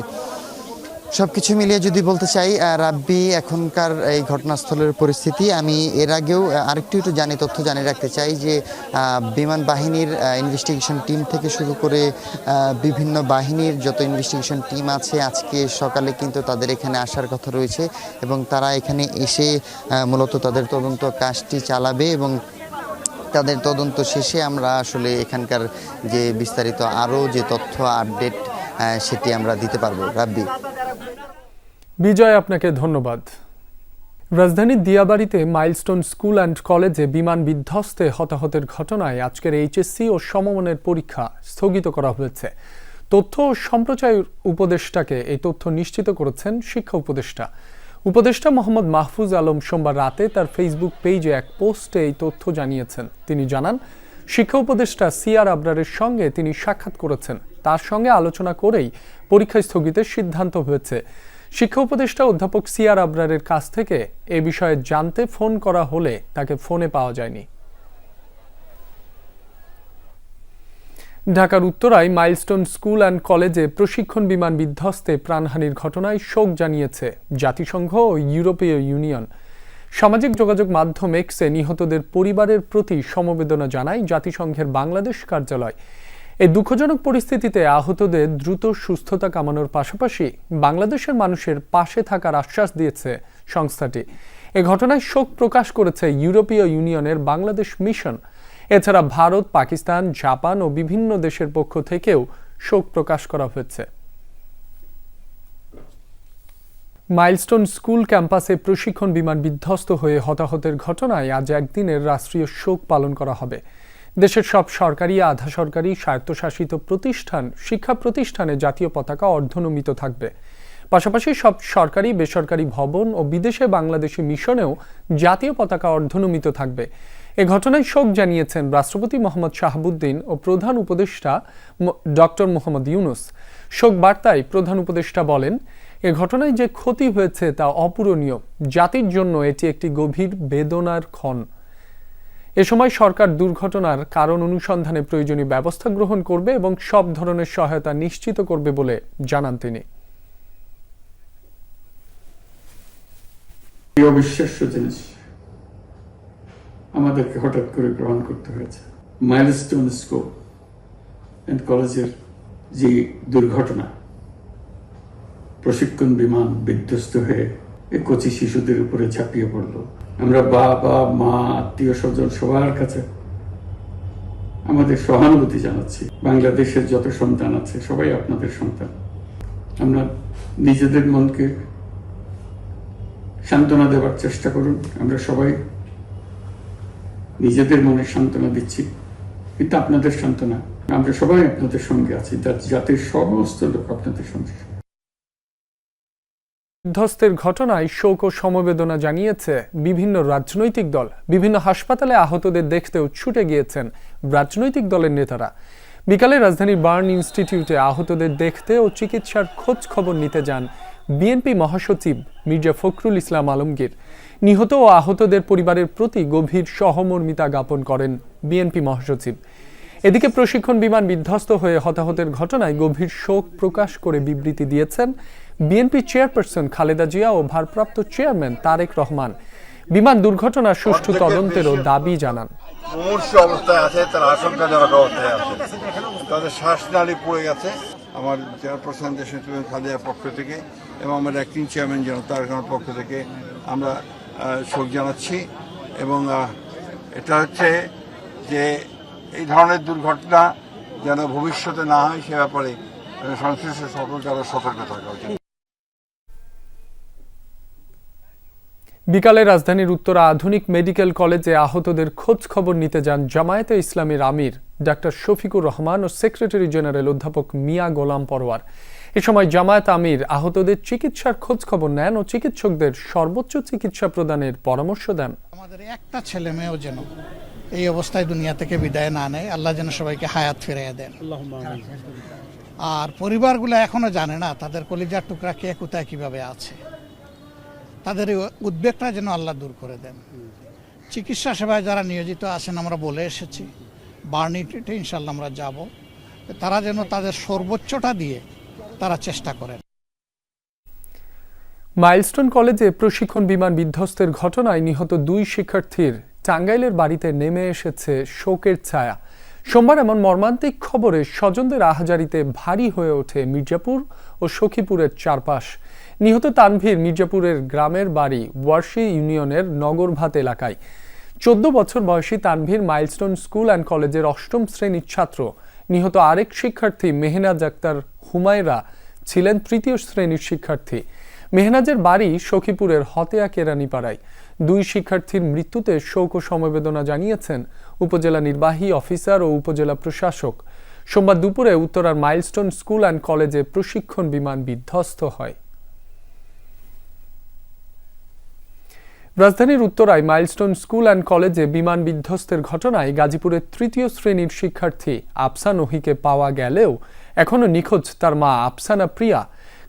[SPEAKER 18] সব কিছু মিলিয়ে যদি বলতে চাই রাব্বি এখনকার এই ঘটনাস্থলের পরিস্থিতি, আমি এর আগেও আরেকটু তথ্য জানিয়ে রাখতে চাই যে বিমান বাহিনীর ইনভেস্টিগেশন টিম থেকে শুরু করে বিভিন্ন বাহিনীর যত ইনভেস্টিগেশন টিম আছে আজকে সকালে কিন্তু তাদের এখানে আসার কথা রয়েছে এবং তারা এখানে এসে মূলত তাদের তদন্ত কাজটি চালাবে এবং তাদের তদন্ত শেষে আমরা আসলে এখানকার যে বিস্তারিত আরও যে তথ্য আপডেট সেটি আমরা দিতে পারবো। রাব্বি।
[SPEAKER 1] বিজয়, আপনাকে ধন্যবাদ। রাজধানীর দিয়াবাড়িতে মাইলস্টোন স্কুল অ্যান্ড কলেজে বিমান বিধ্বস্তে হতাহতের ঘটনায় আজকের এইচএসসি ও সমমানের পরীক্ষা স্থগিত করা হয়েছে। তথ্য ও সম্প্রচার উপদেষ্টাকে এই তথ্য নিশ্চিত করেছেন শিক্ষা উপদেষ্টা মোহাম্মদ মাহফুজ আলম সোমবার রাতে তার ফেসবুক পেজে এক পোস্টে এই তথ্য জানিয়েছেন। তিনি জানান, শিক্ষা উপদেষ্টা সিআর আবরারের সঙ্গে তিনি সাক্ষাৎ করেছেন, তার সঙ্গে আলোচনা করেই পরীক্ষা স্থগিতের সিদ্ধান্ত হয়েছে। শিক্ষা উপদেষ্টা অধ্যাপক সিআর আবরারের কাছ থেকে এ বিষয়ে জানতে ফোন করা হলে তাকে ফোনে পাওয়া যায়নি। ঢাকার উত্তরায় মাইলস্টোন স্কুল অ্যান্ড কলেজে প্রশিক্ষণ বিমান বিধ্বস্তে প্রাণহানির ঘটনায় শোক জানিয়েছে জাতিসংঘ ও ইউরোপীয় ইউনিয়ন। সামাজিক যোগাযোগ মাধ্যম এক্সে নিহতদের পরিবারের প্রতি সমবেদনা জানায় জাতিসংঘের বাংলাদেশ কার্যালয়। এই দুঃখজনক পরিস্থিতিতে আহতদের দ্রুত সুস্থতা কামনার পাশাপাশি বাংলাদেশের মানুষের পাশে থাকার আশ্বাস দিয়েছে সংস্থাটি। এ ঘটনায় শোক প্রকাশ করেছে ইউরোপীয় ইউনিয়নের বাংলাদেশ মিশন। এছাড়া ভারত, পাকিস্তান, জাপান ও বিভিন্ন দেশের পক্ষ থেকেও শোক প্রকাশ করা হয়েছে। মাইলস্টোন স্কুল ক্যাম্পাসে প্রশিক্ষণ বিমান বিধ্বস্ত হয়ে হতাহতের ঘটনায় আজ একদিনের রাষ্ট্রীয় শোক পালন করা হবে। দেশের সব সরকারি, আধা সরকারি, স্বায়ত্তশাসিত প্রতিষ্ঠান, শিক্ষা প্রতিষ্ঠানে জাতীয় পতাকা অর্ধনমিত থাকবে। পাশাপাশি সব সরকারি বেসরকারি ভবন ও বিদেশে বাংলাদেশি মিশনেও জাতীয় পতাকা অর্ধনমিত থাকবে। এ ঘটনায় শোক জানিয়েছেন রাষ্ট্রপতি মোহাম্মদ শাহাবুদ্দিন ও প্রধান উপদেষ্টা ডক্টর মোহাম্মদ ইউনুস। শোক বার্তায় প্রধান উপদেষ্টা বলেন, এ ঘটনায় যে ক্ষতি হয়েছে তা অপূরণীয়। জাতির জন্য এটি একটি গভীর বেদনার ক্ষণ। এ সময় সরকার দুর্ঘটনার কারণ অনুসন্ধানে প্রয়োজনীয় ব্যবস্থা গ্রহণ করবে এবং সব ধরনের সহায়তা নিশ্চিত করবে বলে জানান তিনি।
[SPEAKER 19] অবিশ্বাস্য জিনিস আমাদেরকে হঠাৎ করে গ্রহণ করতে হয়েছে। মাইলস্টোন স্কুল এন্ড কলেজের যে দুর্ঘটনা, প্রশিক্ষণ বিমান বিধ্বস্ত হয়ে এই কচি শিশুদের উপরে ঝাঁপিয়ে পড়লো। আমরা বাবা মা আত্মীয় স্বজন সবার কাছে আমাদের সহানুভূতি জানাচ্ছি। বাংলাদেশের যত সন্তান আছে সবাই আপনাদের সন্তান। আমরা নিজেদের মনকে সান্ত্বনা দেওয়ার চেষ্টা করুন। আমরা সবাই নিজেদের মনে সান্ত্বনা দিচ্ছি, কিন্তু আপনাদের সান্ত্বনা, আমরা সবাই আপনাদের সঙ্গে আছি। জাতির সমস্ত লোক আপনাদের সঙ্গে।
[SPEAKER 1] বিধ্বস্তের ঘটনায় শোক ও সমবেদনা জানিয়েছে বিভিন্ন রাজনৈতিক দল। বিভিন্ন হাসপাতালে আহতদের দেখতেও ছুটে গিয়েছেন রাজনৈতিক দলের নেতারা। বিকালে রাজধানীর বার্ন ইনস্টিটিউটে আহতদের দেখতে ও চিকিৎসার খোঁজ খবর নিতে যান বিএনপি মহাসচিব মির্জা ফখরুল ইসলাম আলমগীর। নিহত ও আহতদের পরিবারের প্রতি গভীর সহমর্মিতা জ্ঞাপন করেন বিএনপি মহাসচিব। এদিকে প্রশিক্ষণ বিমান বিধ্বস্ত হয়ে হতাহতের ঘটনায় গভীর শোক প্রকাশ করে বিবৃতি দিয়েছেন বিএনপি চেয়ারপারসন খালেদা জিয়া ও ভারপ্রাপ্ত চেয়ারম্যান তারেক রহমান। বিমান দুর্ঘটনার সুষ্ঠু তদন্তেরও দাবি জানান।
[SPEAKER 20] মুমূর্ষ অবস্থায় আছে, তার আশঙ্কাজনক অবস্থায় আছে, তাদের শ্বাসনালী পড়ে গেছে। আমার চেয়ারপারসন দেশের খালেদার পক্ষ থেকে এবং আমার অ্যাক্টিং চেয়ারম্যান তারেক রহমানের পক্ষ থেকে আমরা শোক জানাচ্ছি। এবং এটা হচ্ছে যে এই ধরনের দুর্ঘটনা যেন ভবিষ্যতে না হয় সে ব্যাপারে সংশ্লিষ্ট সকলকে আরো সতর্ক থাকা উচিত।
[SPEAKER 1] বিকালে রাজধানীর উত্তরা আধুনিক মেডিকেল কলেজে আহতদের খোঁজ খবর নিতে যান জামায়াতে ইসলামীর আমির ডাক্তার শফিকুর রহমান ও সেক্রেটারি জেনারেল অধ্যাপক মিয়া গোলাম পরোয়ার। এ সময় জামায়াত আমির আহতদের চিকিৎসার খোঁজ খবর নেন ও চিকিৎসকদের সর্বোচ্চ চিকিৎসা প্রদানের পরামর্শ দেন।
[SPEAKER 21] আমাদের একটা ছেলে মেয়েও যেন এই অবস্থায় দুনিয়া থেকে বিদায় না নেয়, আল্লাহ যেন সবাইকে হায়াত ফিরিয়ে দেন। আর পরিবারগুলো এখনো জানে না তাদের কলিজার টুকরা কে কোথায় কিভাবে আছে। তাদের উদ্বেগটা যেন আল্লাহ দূর করে দেন। চিকিৎসা সেবায় যারা নিয়োজিত আছেন আমরা বলে এসেছি, বার্নিটিতে ইনশাল্লাহ আমরা যাব, তারা যেন তাদের সর্বোচ্চটা দিয়ে তারা চেষ্টা করেন।
[SPEAKER 1] মাইলস্টোন কলেজে প্রশিক্ষণ বিমান বিধ্বস্তের ঘটনায় নিহত 2 শিক্ষার্থীর টাঙ্গাইলের বাড়িতে নেমে এসেছে শোকের ছায়া। সোমবার এমন মর্মান্তিক খবরে স্বজনদের আহাজারিতে ভারী হয়ে ওঠে মির্জাপুর ও সখীপুরের চারপাশ। নিহত তানভীর মির্জাপুরের গ্রামের বাড়ি ওয়ার্শি ইউনিয়নের নগরভাত এলাকায়। 14 বছর বয়সী তানভীর মাইলস্টোন স্কুল অ্যান্ড কলেজের 8ম শ্রেণীর ছাত্র। নিহত আরেক শিক্ষার্থী মেহনাজ আক্তার হুমায়রা ছিলেন 3য় শ্রেণীর শিক্ষার্থী। মেহনাজের বাড়ি সখীপুরের হতেয়া কেরানীপাড়ায়। 2 শিক্ষার্থীর মৃত্যুতে শোক ও সমবেদনা জানিয়েছেন উপজেলা নির্বাহী অফিসার ও উপজেলা প্রশাসক। সোমবার দুপুরে উত্তরার মাইলস্টোন স্কুল অ্যান্ড কলেজে প্রশিক্ষণ বিমান বিধ্বস্ত হয়। রাজধানীর উত্তরায় মাইলস্টোন স্কুল অ্যান্ড কলেজে বিমান বিধ্বস্তের ঘটনায় গাজীপুরের 3য় শ্রেণীর শিক্ষার্থী আফসান ওহিকে পাওয়া গেলেও এখনও নিখোঁজ তার মা আফসানা প্রিয়া।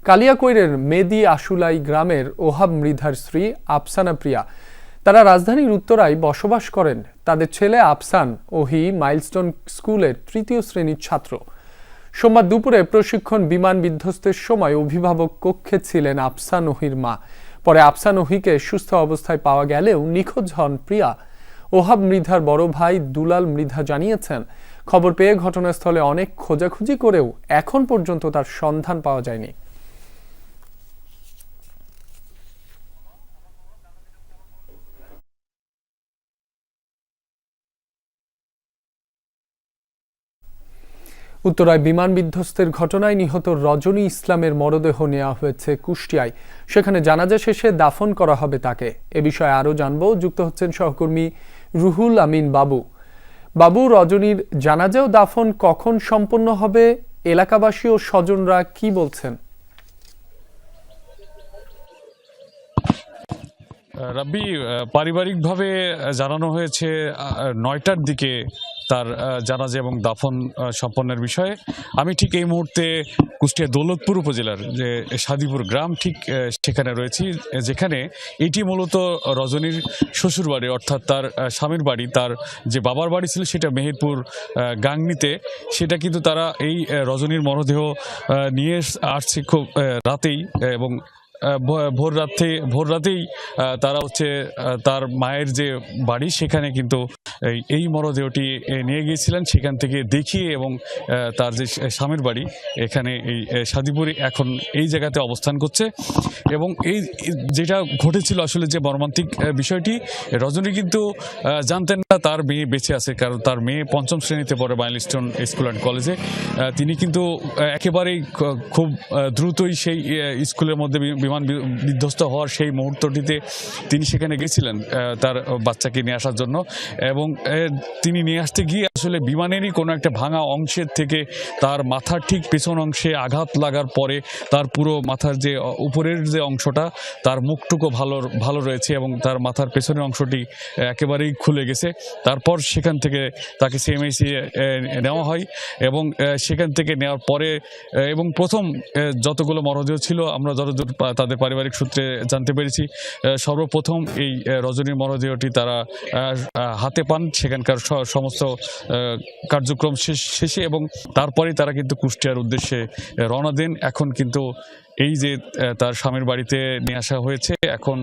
[SPEAKER 1] কালিয়াকৈরের মেদি আশুলাই গ্রামের ওহাব মৃধার স্ত্রী আফসানা প্রিয়া। তারা রাজধানীর উত্তরায় বসবাস করেন। তাদের ছেলে আফসান ওহি মাইলস্টোন স্কুলের 3য় শ্রেণীর ছাত্র। সোমবার দুপুরে প্রশিক্ষণ বিমান বিধ্বস্তের সময় অভিভাবক কক্ষে ছিলেন আফসান ওহির মা। পরে আফসান ওহিকে সুস্থ অবস্থায় পাওয়া গেলেও নিখোঁজ হন প্রিয়া। ওহাব মৃধার বড় ভাই দুলাল মৃধা জানিয়েছেন, খবর পেয়ে ঘটনাস্থলে অনেক খোঁজাখুঁজি করেও এখন পর্যন্ত তার সন্ধান পাওয়া যায়নি। উত্তরায় বিমান বিধ্বস্তের ঘটনায় নিহত রজনী ইসলামের মরদেহ নেওয়া হয়েছে কুষ্টিয়ায়। সেখানে জানাজা শেষে দাফন করা হবে তাকে। এ বিষয়ে আরও জানব, যুক্ত হচ্ছেন সহকর্মী রুহুল আমিন বাবু। বাবু, রজনীর জানাজা ও দাফন কখন সম্পন্ন হবে? এলাকাবাসী ও স্বজনরা কি বলছেন?
[SPEAKER 2] রাব্বি, পারিবারিকভাবে জানানো হয়েছে 9টার দিকে তার জানাজা এবং দাফন সম্পন্নের বিষয়ে। আমি ঠিক এই মুহূর্তে কুষ্টিয়া দৌলতপুর উপজেলার যে সাদিপুর গ্রাম ঠিক সেখানে রয়েছি, যেখানে এটি মূলত রজনীর শ্বশুর বাড়ি, অর্থাৎ তার স্বামীর বাড়ি। তার যে বাবার বাড়ি ছিল সেটা মেহেরপুর গাংনীতে, সেটা কিন্তু তারা এই রজনীর মরদেহ নিয়ে আসছে খুব রাতেই, এবং ভোর রাতেই তারা হচ্ছে তার মায়ের যে বাড়ি সেখানে কিন্তু এই মরদেহটি নিয়ে গিয়েছিলেন, সেখান থেকে দেখিয়ে, এবং তার যে স্বামীর বাড়ি এখানে এই সাদিপুরে এখন এই জায়গাতে অবস্থান করছে। এবং এই যেটা ঘটেছিল আসলে যে মর্মান্তিক বিষয়টি, রজনী কিন্তু জানতেন না তার মেয়ে বেঁচে আছে, কারণ তার মেয়ে 5ম শ্রেণীতে পড়ে মাইলস্টোন স্কুল অ্যান্ড কলেজে। তিনি কিন্তু একেবারেই খুব দ্রুতই সেই স্কুলের মধ্যে বিমান বিধ্বস্ত হওয়ার সেই মুহূর্তটিতে তিনি সেখানে গেছিলেন তার বাচ্চাকে নিয়ে আসার জন্য, এবং তিনি নিয়ে আসতে গিয়ে আসলে বিমানেরই কোনো একটা ভাঙা অংশের থেকে তার মাথার ঠিক পেছন অংশে আঘাত লাগার পরে তার পুরো মাথার যে উপরের যে অংশটা, তার মুখটুকু ভালো রয়েছে, এবং তার মাথার পেছনের অংশটি একেবারেই খুলে গেছে। তারপর সেখান থেকে তাকে সিএমএইচি নেওয়া হয়, এবং সেখান থেকে নেওয়ার পরে এবং প্রথম যতগুলো মরদেহ ছিল আমরা যতদূর তাদের পারিবারিক সূত্রে জানতে পেরেছি, সর্বপ্রথম এই রজনীর মরদেহটি তারা হাতে পান সেখানকার সমস্ত কার্যক্রম শেষে, এবং তারপরেই তারা কিন্তু কুষ্টিয়ার উদ্দেশ্যে রওনা দেন। এখন কিন্তু এই যে তার স্বামীর বাড়িতে নিয়ে আসা হয়েছে, এখন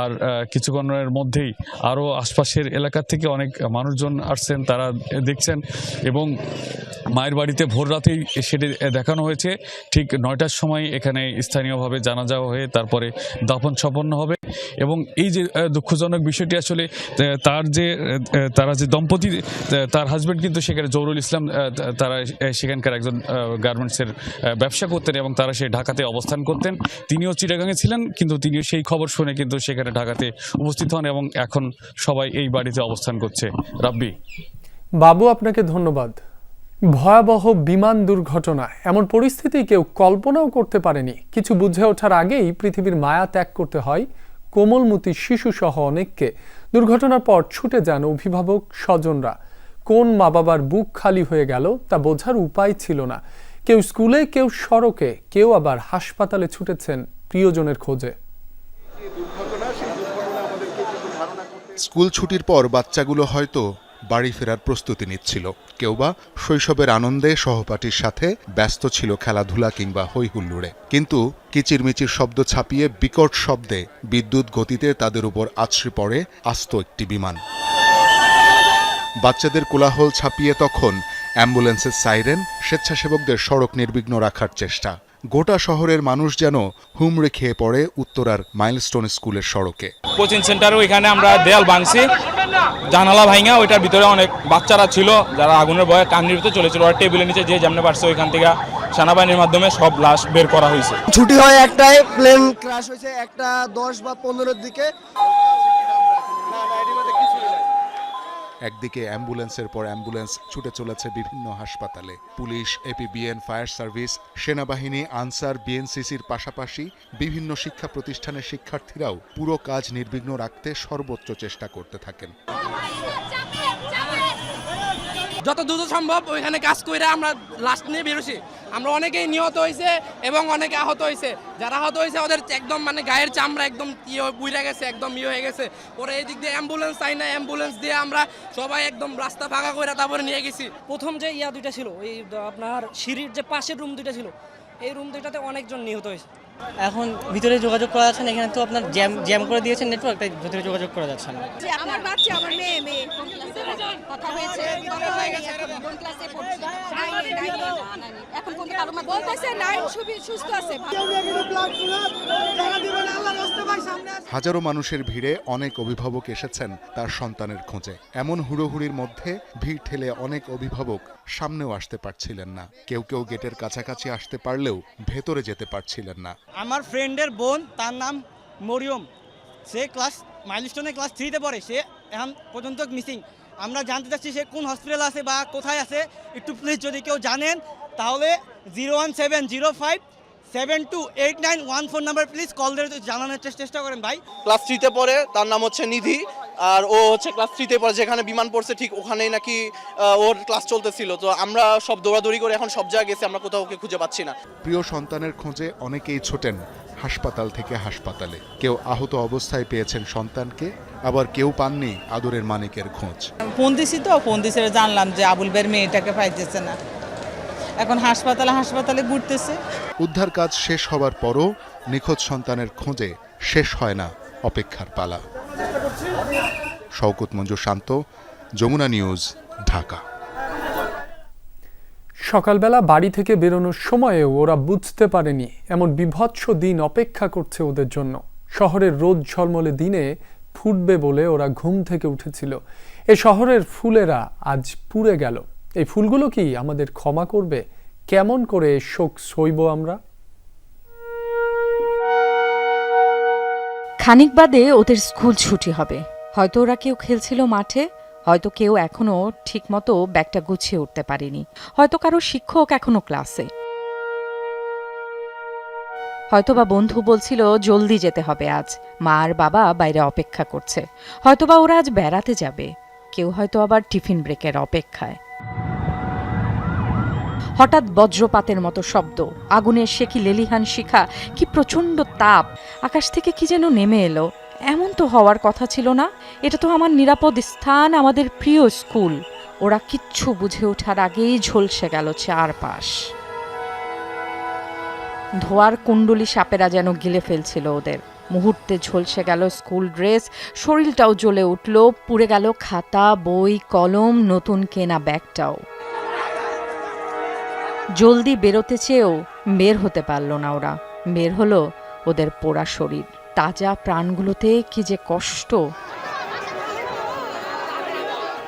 [SPEAKER 2] আর কিছুক্ষণের মধ্যেই আরও আশপাশের এলাকা থেকে অনেক মানুষজন আসছেন, তারা দেখছেন, এবং মায়ের বাড়িতে ভোর রাতেই সেটি দেখানো হয়েছে। ঠিক 9টার সময় এখানে স্থানীয়ভাবে জানাজা হয়ে তারপরে দাফন সম্পন্ন হবে। এবং এই যে দুঃখজনক বিষয়টি আসলে তারা যে দম্পতি, তার হাজব্যান্ড কিন্তু সেখানে জহুরুল ইসলাম, তারা সেখানকার একজন গার্মেন্টসের ব্যবসা করতেন, এবং তারা সেই ঢাকাতে অবস্থান করতেন। তিনিও চিটাগাংয়ে ছিলেন, কিন্তু তিনি সেই খবর শুনে কিন্তু সেখানে ঢাকাতে উপস্থিত হন, এবং এখন সবাই এই বাড়িতে অবস্থান করছে। রাব্বি,
[SPEAKER 1] বাবু আপনাকে ধন্যবাদ। ভয়াবহ বিমান দুর্ঘটনা, এমন পরিস্থিতি কেউ কল্পনাও করতে পারেনি। কিছু বুঝে ওঠার আগেই পৃথিবীর মায়া ত্যাগ করতে হয় কোমলমতি শিশু সহ অনেককে। দুর্ঘটনার পর ছুটে যান অভিভাবক স্বজনরা। কোন মা বাবার বুক খালি হয়ে গেল তা বোঝার উপায় ছিল না। কেউ স্কুলে, কেউ সড়কে, কেউ আবার হাসপাতালে ছুটেছেন প্রিয়জনের খোঁজে।
[SPEAKER 22] স্কুল ছুটির পর বাচ্চাগুলো হয়তো বাড়ি ফেরার প্রস্তুতি নিচ্ছিল, কেউ বা শৈশবের আনন্দে সহপাঠীর সাথে ব্যস্ত ছিল খেলাধুলা কিংবা হৈ হুল্লোড়ে। কিন্তু কিচিরমিচির শব্দ ছাপিয়ে বিকট শব্দে বিদ্যুৎ গতিতে তাদের উপর আছড়ে পড়ে আস্ত একটি বিমান। বাচ্চাদের কোলাহল ছাপিয়ে তখন অ্যাম্বুলেন্সের সাইরেন, স্বেচ্ছাসেবকদের সড়ক নির্বিঘ্ন রাখার চেষ্টা। গোটা শহরের মানুষ যেন হুমড়ে খেয়ে পড়ে উত্তরার মাইলস্টোন স্কুলের সড়কে।
[SPEAKER 23] কোচিং সেন্টারে ওইখানে আমরা দেয়াল ভাঙছি, জানালা ভাঙা, ওইটার ভিতরে অনেক বাচ্চারা ছিল যারা আগুনের ভয়ে কান্নির ভিতরে চলেছিল। ওরা টেবিলের নিচে যে যেমন পারছে ওইখান থেকে সেনাবাহিনীর মাধ্যমে সব লাশ বের করা হয়েছে।
[SPEAKER 24] ছুটি হয় একটাই, প্লেন ক্র্যাশ হয়েছে 1টা 10 বা 15-এর দিকে।
[SPEAKER 22] একদিকে অ্যাম্বুলেন্সের পর অ্যাম্বুলেন্স ছুটে চলেছে বিভিন্ন হাসপাতালে। পুলিশ, এপিবিএন, ফায়ার সার্ভিস, সেনাবাহিনী, আনসার, বিএনসিসির পাশাপাশি বিভিন্ন শিক্ষা প্রতিষ্ঠানের শিক্ষার্থীরাও পুরো কাজ নির্বিঘ্ন রাখতে সর্বোচ্চ চেষ্টা করতে থাকেন।
[SPEAKER 25] যত দ্রুত সম্ভব ওইখানে কাজ করে আমরা লাস্ট নিয়ে বেরোছি। আমরা অনেকেই নিহত হয়েছে এবং অনেকে আহত হয়েছে। যারা আহত হয়েছে ওদের একদম মানে গায়ের চামড়া একদম বুইরা গেছে, একদম হয়ে গেছে। পরে এই দিক দিয়ে অ্যাম্বুলেন্স চাই না, অ্যাম্বুলেন্স দিয়ে আমরা সবাই একদম রাস্তা ফাঁকা করে তারপরে নিয়ে গেছি।
[SPEAKER 26] প্রথম যে দুইটা ছিল, এই আপনার সিঁড়ির যে পাশের রুম দুইটা ছিল, এই রুম দুইটাতে অনেকজন নিহত হয়েছে।
[SPEAKER 27] এখন ভিতরে যোগাযোগ করা যাচ্ছে না, এখানে তো আপনার জ্যাম করে দিয়েছেন নেটওয়ার্ক, তাই ভিতরে যোগাযোগ করা যাচ্ছে না।
[SPEAKER 10] আমার বাচ্চা, আমার মেয়ে কথা হয়েছে, কথা হয়ে গেছে, কোন ক্লাসে পড়ছে, এখন কোন কারো মত বলতেছে 9 সুস্থ আছে।
[SPEAKER 22] হাজারো মানুষের ভিড়ে অনেক অভিভাবক এসেছেন তার সন্তানের খোঁজে। এমন হুড়োহুড়ির মধ্যে ভিড় ঠেলে অনেক অভিভাবক সামনেও আসতে পারছিলেন না। কেউ কেউ গেটের কাছাকাছি আসতে পারলেও ভেতরে যেতে পারছিলেন না।
[SPEAKER 24] আমার ফ্রেন্ডের বোন, তার নাম মরিয়ম, সে মাইলস্টোনে ক্লাস 3-তে পড়ে, সে এখন পর্যন্ত মিসিং। আমরা জানতে চাচ্ছি সে কোন হসপিটাল আছে বা কোথায় আছে, একটু প্লিজ যদি কেউ জানেন তাহলে 01705 728914 নাম্বার প্লিজ কল দিয়ে জানানোর চেষ্টা করেন ভাই।
[SPEAKER 4] ক্লাস 3-তে পড়ে, তার নাম হচ্ছে নিধি, আর ও হচ্ছে ক্লাস 3-তে পড়ে, যেখানে বিমান পড়ছে ঠিক ওখানেই নাকি ওর ক্লাস চলতেছিল। তো আমরা সব দৌড়াদৌড়ি করে এখন সব জায়গায় গেছি, আমরা কোথাও ওকে খুঁজে পাচ্ছি না।
[SPEAKER 22] প্রিয় সন্তানের খোঁজে অনেকেই ছোটেন হাসপাতাল থেকে হাসপাতালে। কেউ আহত অবস্থায় পেয়েছেন সন্তানকে, আবার কেউ পাননি আদরের মানিকের খোঁজ।
[SPEAKER 5] ফোন দিছি তো, ফোন দিছে জানলাম যে আবুল ভাইয়ের মেয়েটাকে পাইতেছে না, এখন হাসপাতালে ঘুরতেছে।
[SPEAKER 22] উদ্ধার কাজ শেষ হবার পরও নিখোঁজ সন্তানের খোঁজে শেষ হয় না অপেক্ষার পালা। শওকত মঞ্জু শান্ত, যমুনা নিউজ, ঢাকা।
[SPEAKER 1] সকালবেলা বাড়ি থেকে বেরোনোর সময়েও ওরা বুঝতে পারেনি এমন বিভৎস দিন অপেক্ষা করছে ওদের জন্য। শহরের রোদ ঝলমলে দিনে ফুটবে বলে ওরা ঘুম থেকে উঠেছিল। এ শহরের ফুলেরা আজ পুড়ে গেল। এই ফুলগুলো কি আমাদের ক্ষমা করবে? কেমন করে শোক সইব আমরা?
[SPEAKER 6] খানিক বাদে ওদের স্কুল ছুটি হবে। হয়তো ওরা কেউ খেলছিল মাঠে, হয়তো কেউ এখনো ঠিকমতো ব্যাগটা গুছিয়ে উঠতে পারেনি, হয়তো কারো শিক্ষক এখনো ক্লাসে, হয়তোবা বন্ধু বলছিল জলদি যেতে হবে আজ, মা আর বাবা বাইরে অপেক্ষা করছে, হয়তোবা ওরা আজ বেড়াতে যাবে, কেউ হয়তো আবার টিফিন ব্রেকের অপেক্ষায়। হঠাৎ বজ্রপাতের মতো শব্দ, আগুনের সে কি লেলিহান শিখা, কি প্রচণ্ড তাপ, আকাশ থেকে কি যেন নেমে এলো। এমন তো হওয়ার কথা ছিল না। এটা তো আমার নিরাপদ স্থান, আমাদের প্রিয় স্কুল। ওরা কিচ্ছু বুঝে ওঠার আগেই ঝলসে গেল চারপাশ। ধোয়ার কুণ্ডলি সাপেরা যেন গিলে ফেলছিল ওদের। মুহূর্তে ঝলসে গেল স্কুল ড্রেস, শরীরটাও জ্বলে উঠল, পুড়ে গেল খাতা, বই, কলম, নতুন কেনা ব্যাগটাও। জলদি বেরোতে চেয়েও বের হতে পারল না ওরা। বের হলো ওদের পোড়া শরীর। তাজা প্রাণগুলোতে কি যে কষ্ট।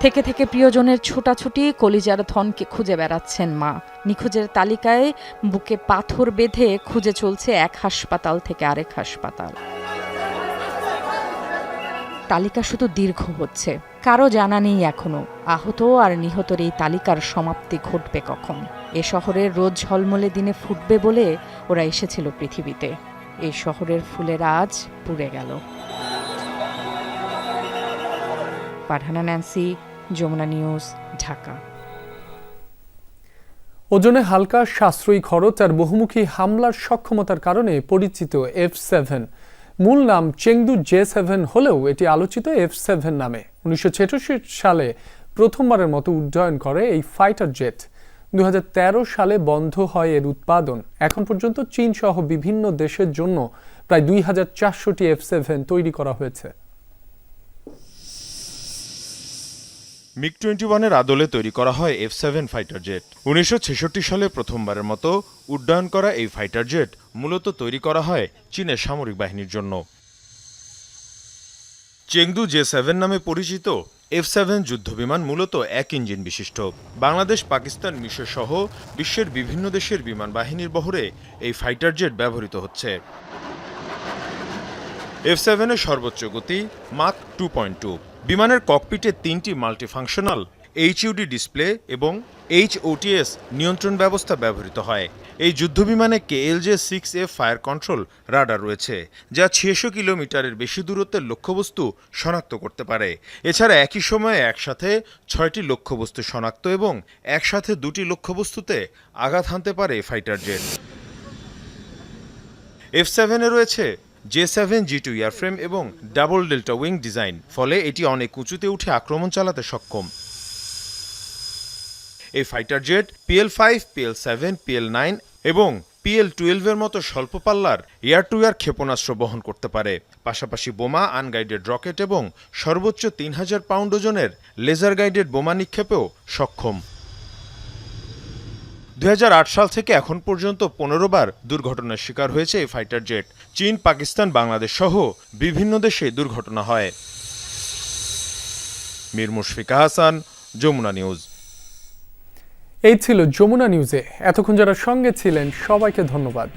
[SPEAKER 6] থেকে থেকে প্রিয়জনের ছোটাছুটি, কলিজার ধনকে খুঁজে বেড়াচ্ছেন মা। নিখোঁজের তালিকায় বুকে পাথর বেঁধে খুঁজে চলছে এক হাসপাতাল থেকে আরেক হাসপাতাল। তালিকা শুধু দীর্ঘ হচ্ছে, কারো জানা নেই এখনো আহত আর নিহতর এই তালিকার সমাপ্তি ঘটবে কখন। এ শহরের রোদ ঝলমলে দিনে ফুটবে বলে ওরা এসেছিল পৃথিবীতে। এই শহরের ফুলের আজ পুড়ে গেল। পাঠানা ন্যান্সি, যমুনা নিউজ, ঢাকা।
[SPEAKER 1] ওজনে হালকা, সাশ্রয়ী খরচ আর বহুমুখী হামলার সক্ষমতার কারণে পরিচিত F7। মূল নাম চেংদু J7 হলেও এটি আলোচিত F7 নামে। 1986 সালে প্রথমবারের মতো উড্ডয়ন করে এই ফাইটার জেট। 2013 সালে বন্ধ হয় এর উৎপাদন। এখন পর্যন্ত চীন সহ বিভিন্ন দেশের জন্য প্রায় 2400টি F7 তৈরি করা হয়েছে।
[SPEAKER 7] MiG-21-এর আদলে তৈরি করা হয় F7 ফাইটার জেট। 1966 সালে প্রথমবারের মতো উড্ডয়ন করা এই ফাইটার জেট মূলত তৈরি করা হয় চীনের সামরিক বাহিনীর জন্য। চেংদু J7 নামে পরিচিত F7 যুদ্ধবিমান মূলত এক ইঞ্জিন বিশিষ্ট। বাংলাদেশ, পাকিস্তান, মিশর সহ বিশ্বের বিভিন্ন দেশের বিমান বাহিনীর বহরে এই ফাইটার জেট ব্যবহৃত হচ্ছে। F7-এর সর্বোচ্চ গতি মাক 2.2। বিমানের ককপিটে 3টি মাল্টিফাংশনাল HUD ডিসপ্লে এবং HOTS নিয়ন্ত্রণ ব্যবস্থা ব্যবহৃত হয়। এই যুদ্ধবিমানে KLJ-6F ফায়ার কন্ট্রোল রাডার রয়েছে, যা 600 কিলোমিটারের বেশি দূরত্বের লক্ষ্যবস্তু শনাক্ত করতে পারে। এছাড়া একই সময়ে একসাথে 6টি লক্ষ্যবস্তু শনাক্ত এবং একসাথে 2টি লক্ষ্যবস্তুতে আঘাত হানতে পারে ফাইটার জেট। F7-এ রয়েছে J7G2 এয়ারফ্রেম এবং ডাবল ডেল্টা উইং ডিজাইন, ফলে এটি অনেক উঁচুতে উঠে আক্রমণ চালাতে সক্ষম। এই fighter jet PL5, PL7, PL9 এবং PL12-এর মতো স্বল্প পাল্লার এয়ার টু এয়ার ক্ষেপণাস্ত্র বহন করতে পারে। পাশাপাশি বোমা, আনগাইডেড রকেট এবং সর্বোচ্চ 3000 পাউন্ড ওজনের লেজার গাইডেড বোমা নিক্ষেপেও সক্ষম। 2008 সাল থেকে এখন পর্যন্ত 15 বার দুর্ঘটনার শিকার হয়েছে এই ফাইটার জেট। চীন, পাকিস্তান, বাংলাদেশ সহ বিভিন্ন দেশে দুর্ঘটনা হয়। মীর মুশফিকা হাসান, যমুনা নিউজ।
[SPEAKER 1] এই ছিল যমুনা নিউজে। এতক্ষণ যারা সঙ্গে ছিলেন সবাইকে ধন্যবাদ।